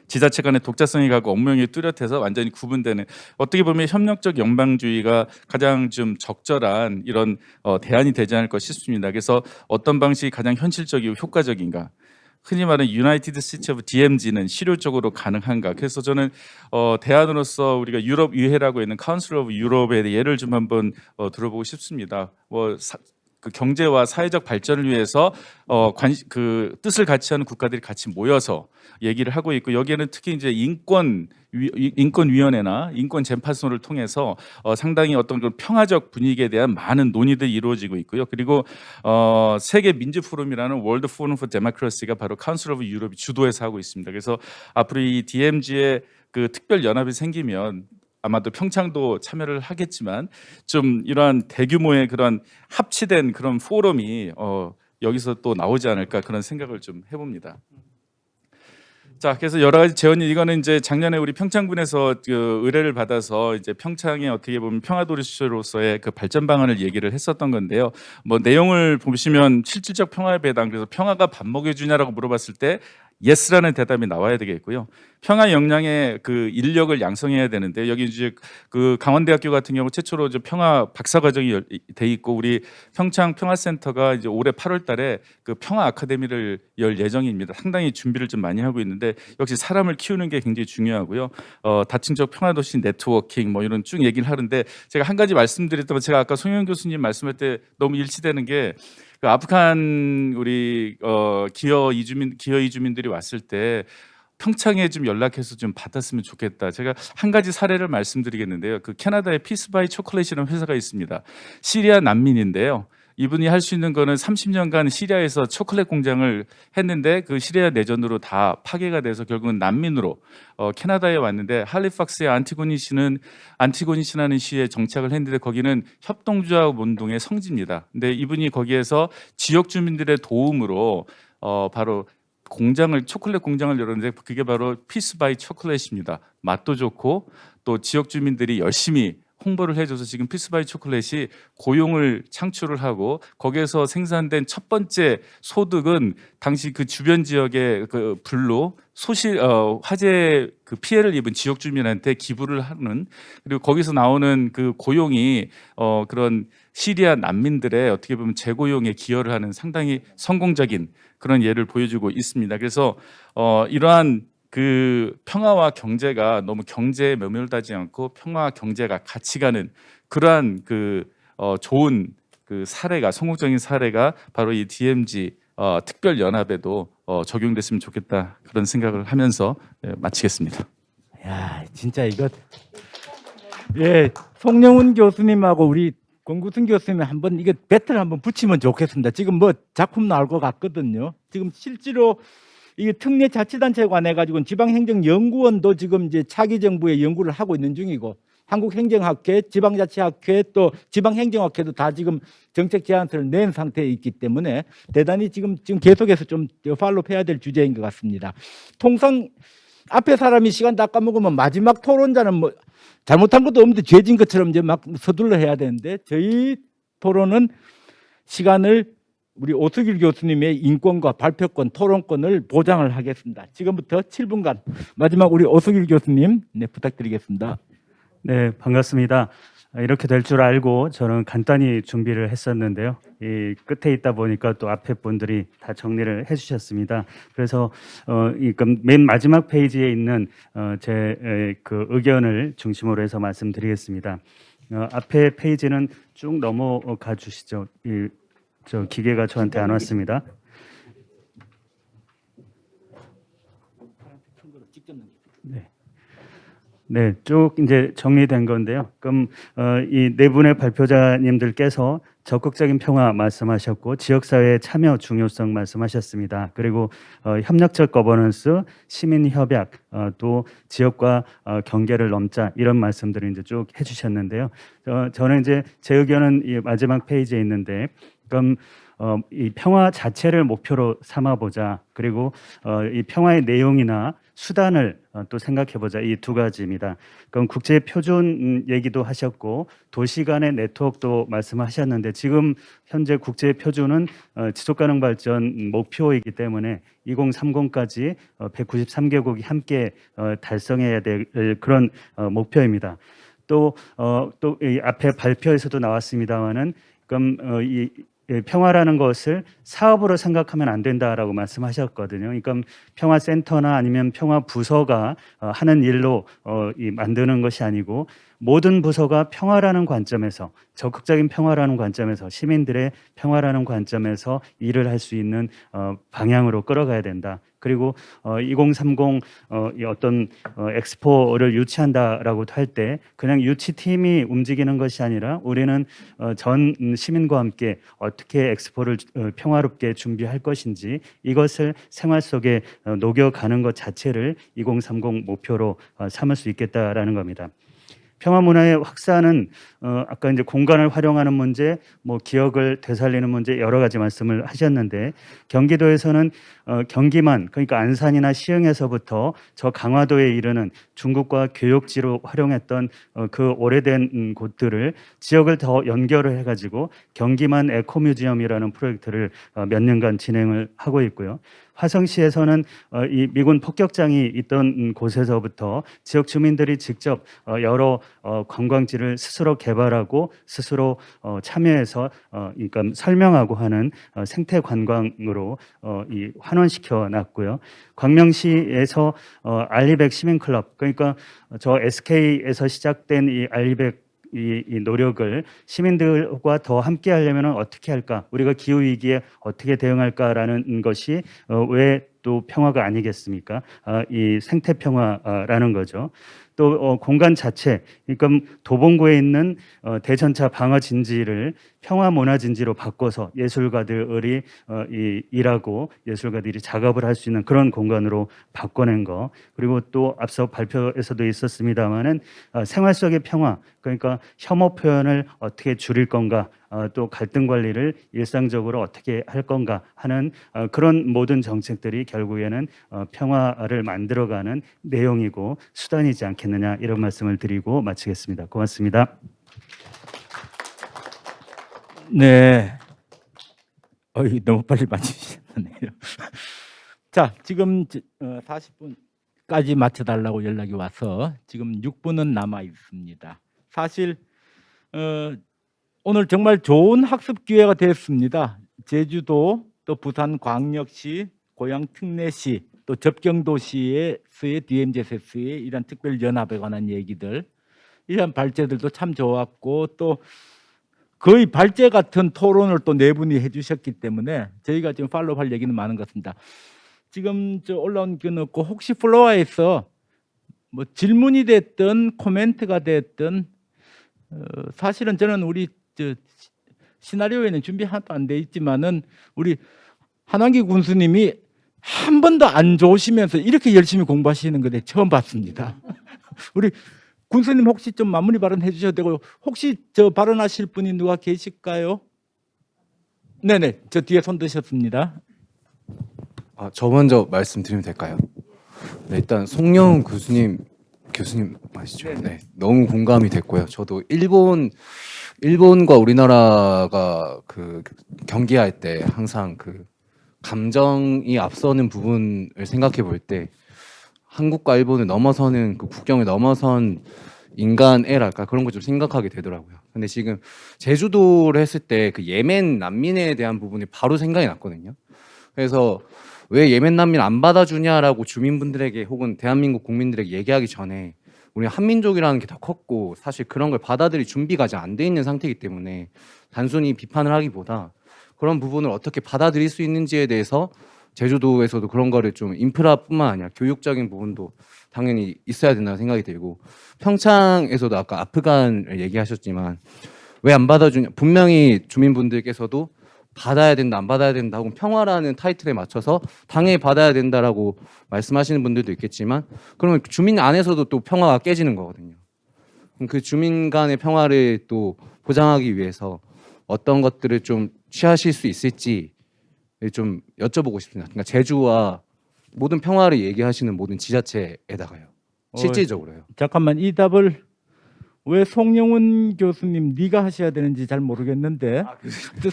지자체 간의 독자성이 가고 업무형이 뚜렷해서 완전히 구분되는 어떻게 보면 협력적 연방주의가 가장 좀 적절한 이런 대안이 되지 않을까 싶습니다. 그래서 어떤 방식이 가장 현실적이고 효과적인가? 흔히 말하는 유나이티드 시티 오브 DMZ는 실효적으로 가능한가? 그래서 저는 대안으로서 우리가 유럽 의회라고 있는 카운슬 오브 유럽의 예를 좀 한번 들어보고 싶습니다. 그 경제와 사회적 발전을 위해서 그 뜻을 같이 하는 국가들이 같이 모여서 얘기를 하고 있고 여기에는 특히 이제 인권위원회나 인권재판소를 통해서 상당히 어떤 그런 평화적 분위기에 대한 많은 논의들이 이루어지고 있고요. 그리고 세계 민주 포럼이라는 월드 포럼 포 데모크라시가 바로 카운슬 오브 유럽이 주도해서 하고 있습니다. 그래서 앞으로 이 DMZ의 그 특별 연합이 생기면 아마도 평창도 참여를 하겠지만 좀 이러한 대규모의 그런 합치된 그런 포럼이 여기서 또 나오지 않을까 그런 생각을 좀 해봅니다. 자, 그래서 여러 가지 제언이 이거는 이제 작년에 우리 평창군에서 그 의뢰를 받아서 이제 평창에 어떻게 보면 평화도시로서의 그 발전 방안을 얘기를 했었던 건데요. 뭐 내용을 보시면 실질적 평화의 배당 그래서 평화가 밥 먹여주냐라고 물어봤을 때 예스라는 대답이 나와야 되겠고요. 평화 역량의 그 인력을 양성해야 되는데 여기 이제 그 강원대학교 같은 경우 최초로 이제 평화 박사 과정이 돼 있고 우리 평창 평화센터가 이제 올해 8월달에 그 평화 아카데미를 열 예정입니다. 상당히 준비를 좀 많이 하고 있는데 역시 사람을 키우는 게 굉장히 중요하고요. 다층적 평화도시 네트워킹 뭐 이런 쭉 얘기를 하는데 제가 한 가지 말씀드렸다면 제가 아까 송영 교수님 말씀할 때 너무 일치되는 게 그 아프간 우리 기여 이주민들이 왔을 때 평창에 좀 연락해서 좀 받았으면 좋겠다. 제가 한 가지 사례를 말씀드리겠는데요. 그 캐나다의 피스바이 초콜릿이라는 회사가 있습니다. 시리아 난민인데요. 이분이 할 수 있는 거는 30년간 시리아에서 초콜릿 공장을 했는데 그 시리아 내전으로 다 파괴가 돼서 결국은 난민으로 캐나다에 왔는데 할리팍스의 안티고니시라는 시에 정착을 했는데 거기는 협동조합 운동의 성지입니다. 근데 이분이 거기에서 지역 주민들의 도움으로 바로 초콜릿 공장을 열었는데 그게 바로 피스바이 초콜릿입니다. 맛도 좋고 또 지역 주민들이 열심히 홍보를 해줘서 지금 피스바이 초콜릿이 고용을 창출을 하고 거기에서 생산된 첫 번째 소득은 당시 그 주변 지역의 그 불로 화재 그 피해를 입은 지역 주민한테 기부를 하는 그리고 거기서 나오는 그 고용이 그런 시리아 난민들의 어떻게 보면 재고용에 기여를 하는 상당히 성공적인 그런 예를 보여주고 있습니다. 그래서 이러한 그 평화와 경제가 너무 경제에 매몰되지 않고 평화와 경제가 같이 가는 그러한 그 좋은 그 사례가 성공적인 사례가 바로 이 DMZ 특별 연합에도 적용됐으면 좋겠다 그런 생각을 하면서 마치겠습니다. 야, 진짜 이거 예, 송영훈 교수님하고 우리 권구순 교수님 한번 이게 배틀 한번 붙이면 좋겠습니다. 지금 뭐 작품 나올 것 같거든요. 지금 실제로 이게 특례 자치단체에 관해 가지고는 지방행정연구원도 지금 이제 차기 정부의 연구를 하고 있는 중이고 한국행정학회, 지방자치학회 또 지방행정학회도 다 지금 정책 제안서를 낸 상태에 있기 때문에 대단히 지금 계속해서 좀 팔로우해야 될 주제인 것 같습니다. 통상 앞에 사람이 시간 다 까먹으면 마지막 토론자는 뭐 잘못한 것도 없는데 죄진 것처럼 이제 막 서둘러 해야 되는데 저희 토론은 시간을 우리 오수길 교수님의 인권과 발표권, 토론권을 보장을 하겠습니다. 지금부터 7분간 마지막 우리 오수길 교수님 부탁드리겠습니다. 네, 반갑습니다. 이렇게 될 줄 알고 저는 간단히 준비를 했었는데요. 이 끝에 있다 보니까 또 앞에 분들이 다 정리를 해주셨습니다. 그래서 맨 마지막 페이지에 있는 제 그 의견을 중심으로 해서 말씀드리겠습니다. 앞에 페이지는 쭉 넘어가 주시죠. 저 기계가 저한테 안 왔습니다. 네. 네, 쭉 이제 정리된 건데요. 그럼 이 네 분의 발표자님들께서 적극적인 평화 말씀하셨고 지역사회의 참여 중요성 말씀하셨습니다. 그리고 협력적 거버넌스, 시민 협약, 또 지역과 경계를 넘자 이런 말씀들을 이제 쭉 해주셨는데요. 저는 이제 제 의견은 이 마지막 페이지에 있는데, 그럼 이 평화 자체를 목표로 삼아보자. 그리고 이 평화의 내용이나 수단을 또 생각해보자. 이 두 가지입니다. 그럼 국제 표준 얘기도 하셨고 도시 간의 네트워크도 말씀하셨는데 지금 현재 국제 표준은 지속가능 발전 목표이기 때문에 2030까지 193개국이 함께 달성해야 될 그런 목표입니다. 또 이 앞에 발표에서도 나왔습니다만은 그럼 이 평화라는 것을 사업으로 생각하면 안 된다라고 말씀하셨거든요. 그러니까 평화센터나 아니면 평화부서가 하는 일로 만드는 것이 아니고 모든 부서가 평화라는 관점에서, 적극적인 평화라는 관점에서, 시민들의 평화라는 관점에서 일을 할 수 있는 방향으로 끌어가야 된다. 그리고 2030 이 어떤 엑스포를 유치한다라고 할 때 그냥 유치팀이 움직이는 것이 아니라 우리는 전 시민과 함께 어떻게 엑스포를 평화롭게 준비할 것인지 이것을 생활 속에 녹여가는 것 자체를 2030 목표로 삼을 수 있겠다라는 겁니다. 평화 문화의 확산은 아까 이제 공간을 활용하는 문제, 뭐 기억을 되살리는 문제 여러 가지 말씀을 하셨는데 경기도에서는 경기만 그러니까 안산이나 시흥에서부터 저 강화도에 이르는 중국과 교역지로 활용했던 그 오래된 곳들을 지역을 더 연결을 해가지고 경기만 에코뮤지엄이라는 프로젝트를 몇 년간 진행을 하고 있고요. 화성시에서는 이 미군 폭격장이 있던 곳에서부터 지역 주민들이 직접 여러 관광지를 스스로 개발하고 스스로 참여해서 그러니까 설명하고 하는 생태 관광으로 이 환원시켜 놨고요. 광명시에서 알리백 시민클럽 그러니까 저 SK에서 시작된 이 알리백 이 노력을 시민들과 더 함께 하려면 어떻게 할까? 우리가 기후 위기에 어떻게 대응할까라는 것이 왜 또 평화가 아니겠습니까? 이 생태 평화라는 거죠. 또 공간 자체, 그러니까 도봉구에 있는 대전차 방어 진지를 평화 문화 진지로 바꿔서 예술가들이 일하고 예술가들이 작업을 할 수 있는 그런 공간으로 바꿔낸 거. 그리고 또 앞서 발표에서도 있었습니다마는 생활 속의 평화, 그러니까 혐오 표현을 어떻게 줄일 건가, 또 갈등 관리를 일상적으로 어떻게 할 건가 하는 그런 모든 정책들이 결국에는 평화를 만들어가는 내용이고 수단이지 않겠느냐 이런 말씀을 드리고 마치겠습니다. 고맙습니다. 네. 너무 빨리 마치셨네요. 자, 지금 40분까지 맞춰달라고 연락이 와서 지금 6분은 남아 있습니다. 사실 오늘 정말 좋은 학습 기회가 됐습니다. 제주도, 또 부산광역시, 고양특례시, 또 접경도시의 DMZ의 이런 특별연합에 관한 얘기들, 이런 발제들도 참 좋았고 또 거의 발제 같은 토론을 또 네 분이 해주셨기 때문에 저희가 지금 팔로우할 얘기는 많은 것 같습니다. 지금 저 올라온 게 없고 혹시 플로어에서 뭐 질문이 됐든 코멘트가 됐든 사실은 저는 우리 저 시나리오에는 준비 하나도 안 돼 있지만은 우리 한환기 군수님이 한 번도 안 좋으시면서 이렇게 열심히 공부하시는 거 처음 봤습니다. 우리 군수님 혹시 좀 마무리 발언 해주셔도 되고 혹시 저 발언하실 분이 누가 계실까요? 네네, 저 뒤에 손 드셨습니다. 저 먼저 말씀드리면 될까요? 네, 일단 송영훈 교수님 아시죠? 네, 너무 공감이 됐고요. 저도 일본과 우리나라가 그 경기할 때 항상 그 감정이 앞서는 부분을 생각해 볼 때 한국과 일본을 넘어서는 그 국경을 넘어선 인간애랄까 그런 걸 좀 생각하게 되더라고요. 근데 지금 제주도를 했을 때 그 예멘 난민에 대한 부분이 바로 생각이 났거든요. 그래서 왜 예멘 난민 안 받아주냐라고 주민분들에게 혹은 대한민국 국민들에게 얘기하기 전에 우리 한민족이라는 게 더 컸고 사실 그런 걸 받아들일 준비가 아직 안 돼 있는 상태이기 때문에 단순히 비판을 하기보다 그런 부분을 어떻게 받아들일 수 있는지에 대해서 제주도에서도 그런 거를 좀 인프라뿐만 아니라 교육적인 부분도 당연히 있어야 된다는 생각이 들고 평창에서도 아까 아프간을 얘기하셨지만 왜 안 받아주냐 분명히 주민분들께서도 받아야 된다 안 받아야 된다 혹은 평화라는 타이틀에 맞춰서 당연히 받아야 된다라고 말씀하시는 분들도 있겠지만 그러면 주민 안에서도 또 평화가 깨지는 거거든요. 그 주민 간의 평화를 또 보장하기 위해서 어떤 것들을 좀 취하실 수 있을지 좀 여쭤보고 싶습니다. 그러니까 제주와 모든 평화를 얘기하시는 모든 지자체에다가요. 실질적으로요. 잠깐만 이 답을 왜 송영훈 교수님 네가 하셔야 되는지 잘 모르겠는데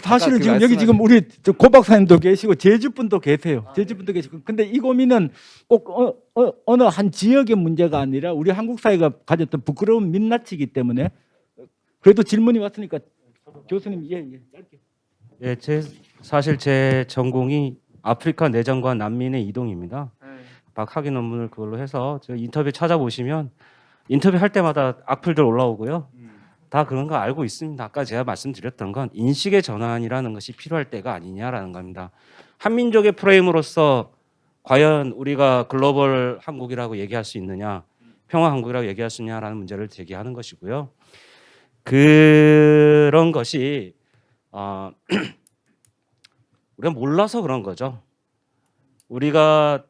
사실은 지금 여기 지금 우리 고 박사님도 계시고 제주분도 계세요. 제주분도 계시고 근데 이 고민은 꼭 어느 한 지역의 문제가 아니라 우리 한국 사회가 가졌던 부끄러운 민낯이기 때문에 그래도 질문이 왔으니까 교수님 짧게. 예, 사실 제 전공이 아프리카 내전과 난민의 이동입니다. 박학위 논문을 그걸로 해서 저 인터뷰 찾아보시면 인터뷰 할 때마다 악플들 올라오고요. 다 그런 거 알고 있습니다. 아까 제가 말씀드렸던 건 인식의 전환이라는 것이 필요할 때가 아니냐라는 겁니다. 한민족의 프레임으로서 과연 우리가 글로벌 한국이라고 얘기할 수 있느냐, 평화 한국이라고 얘기할 수 있느냐라는 문제를 제기하는 것이고요. 그런 것이 우리가 몰라서 그런 거죠. 우리가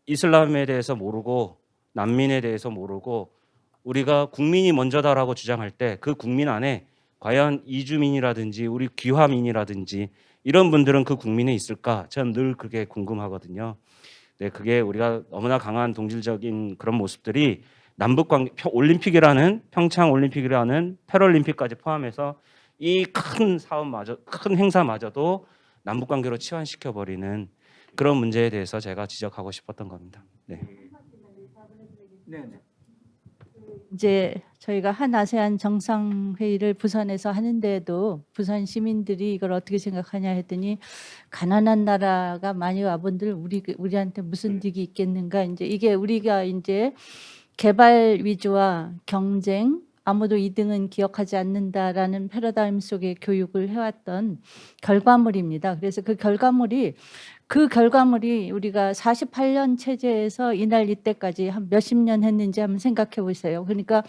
이슬람에 대해서 모르고 난민에 대해서 모르고 우리가 국민이 먼저다라고 주장할 때 그 국민 안에 과연 이주민이라든지 우리 귀화민이라든지 이런 분들은 그 국민에 있을까? 저는 늘 그게 궁금하거든요. 네, 그게 우리가 너무나 강한 동질적인 그런 모습들이 남북관계 올림픽이라는 평창 올림픽이라는 패럴림픽까지 포함해서 이 큰 사업마저 큰 행사마저도 남북관계로 치환시켜 버리는 그런 문제에 대해서 제가 지적하고 싶었던 겁니다. 네. 이제 저희가 한 아세안 정상회의를 부산에서 하는데도 부산 시민들이 이걸 어떻게 생각하냐 했더니 가난한 나라가 많이 와본들 우리한테 무슨 득이 있겠는가 이제 이게 우리가 이제 개발 위주와 경쟁 아무도 이등은 기억하지 않는다라는 패러다임 속의 교육을 해왔던 결과물입니다. 그래서 그 결과물이 우리가 48년 체제에서 이날 이때까지 한 몇십 년 했는지 한번 생각해 보세요. 그러니까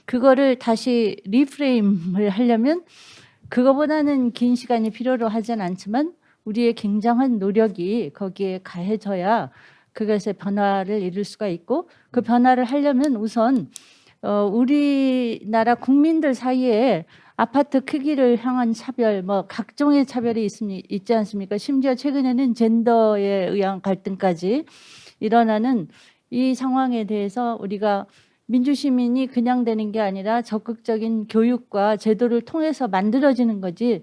그거를 다시 리프레임을 하려면 그거보다는 긴 시간이 필요로 하진 않지만 우리의 굉장한 노력이 거기에 가해져야 그것의 변화를 이룰 수가 있고 그 변화를 하려면 우선 우리나라 국민들 사이에 아파트 크기를 향한 차별, 뭐 각종의 차별이 있지 않습니까? 심지어 최근에는 젠더에 의한 갈등까지 일어나는 이 상황에 대해서 우리가 민주시민이 그냥 되는 게 아니라 적극적인 교육과 제도를 통해서 만들어지는 거지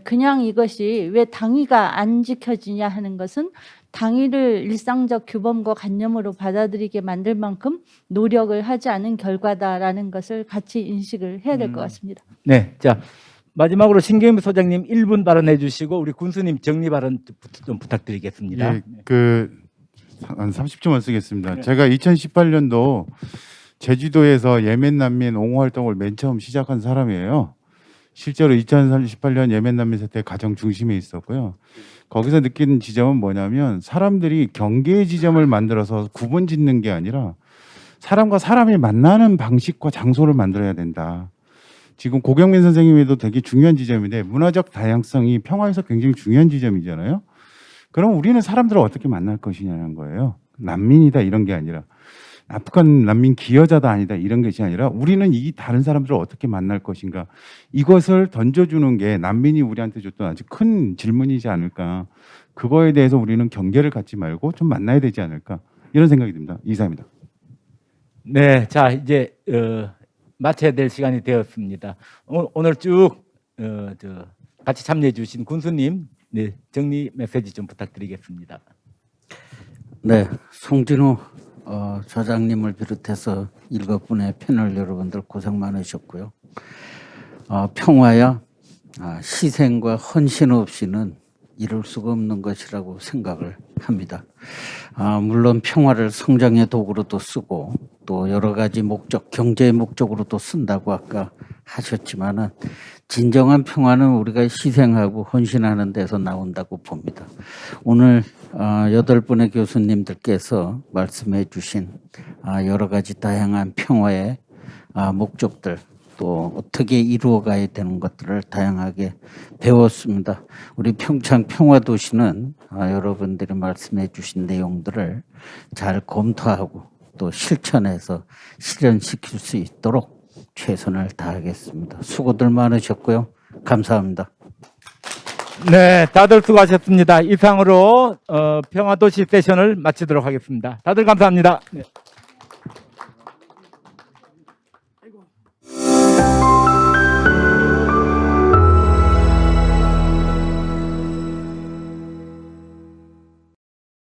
그냥 이것이 왜 당위가 안 지켜지냐 하는 것은 당위를 일상적 규범과 관념으로 받아들이게 만들 만큼 노력을 하지 않은 결과다라는 것을 같이 인식을 해야 될 것 같습니다. 네, 자 마지막으로 신경미 소장님 1분 발언해 주시고 우리 군수님 정리 발언 좀 부탁드리겠습니다. 예, 한 30초만 쓰겠습니다. 제가 2018년도 제주도에서 예멘 난민 옹호 활동을 맨 처음 시작한 사람이에요. 실제로 2018년 예멘 난민 사태 가장 중심에 있었고요. 거기서 느낀 지점은 뭐냐면 사람들이 경계의 지점을 만들어서 구분 짓는 게 아니라 사람과 사람이 만나는 방식과 장소를 만들어야 된다. 지금 고경민 선생님에도 되게 중요한 지점인데 문화적 다양성이 평화에서 굉장히 중요한 지점이잖아요. 그럼 우리는 사람들을 어떻게 만날 것이냐는 거예요. 난민이다 이런 게 아니라 아프간 난민 기여자다 아니다 이런 것이 아니라 우리는 이 다른 사람들을 어떻게 만날 것인가 이것을 던져주는 게 난민이 우리한테 줬던 아주 큰 질문이지 않을까. 그거에 대해서 우리는 경계를 갖지 말고 좀 만나야 되지 않을까 이런 생각이 듭니다. 이상입니다. 네, 자 이제 마쳐야 될 시간이 되었습니다. 오늘 쭉 같이 참여해 주신 군수님 네, 정리 메시지 좀 부탁드리겠습니다. 네, 송진호 저장님을 비롯해서 7분의 패널 여러분들 고생 많으셨고요. 평화야 희생과 헌신 없이는 이룰 수가 없는 것이라고 생각을 합니다. 물론 평화를 성장의 도구로도 쓰고 또 여러 가지 목적, 경제의 목적으로도 쓴다고 아까 하셨지만은 진정한 평화는 우리가 희생하고 헌신하는 데서 나온다고 봅니다. 오늘 8분의 교수님들께서 말씀해 주신 여러 가지 다양한 평화의 목적들 또 어떻게 이루어가야 되는 것들을 다양하게 배웠습니다. 우리 평창 평화도시는 여러분들이 말씀해 주신 내용들을 잘 검토하고 또 실천해서 실현시킬 수 있도록 최선을 다하겠습니다. 수고들 많으셨고요. 감사합니다. 네, 다들 수고하셨습니다. 이상으로 평화도시 세션을 마치도록 하겠습니다. 다들 감사합니다. 네.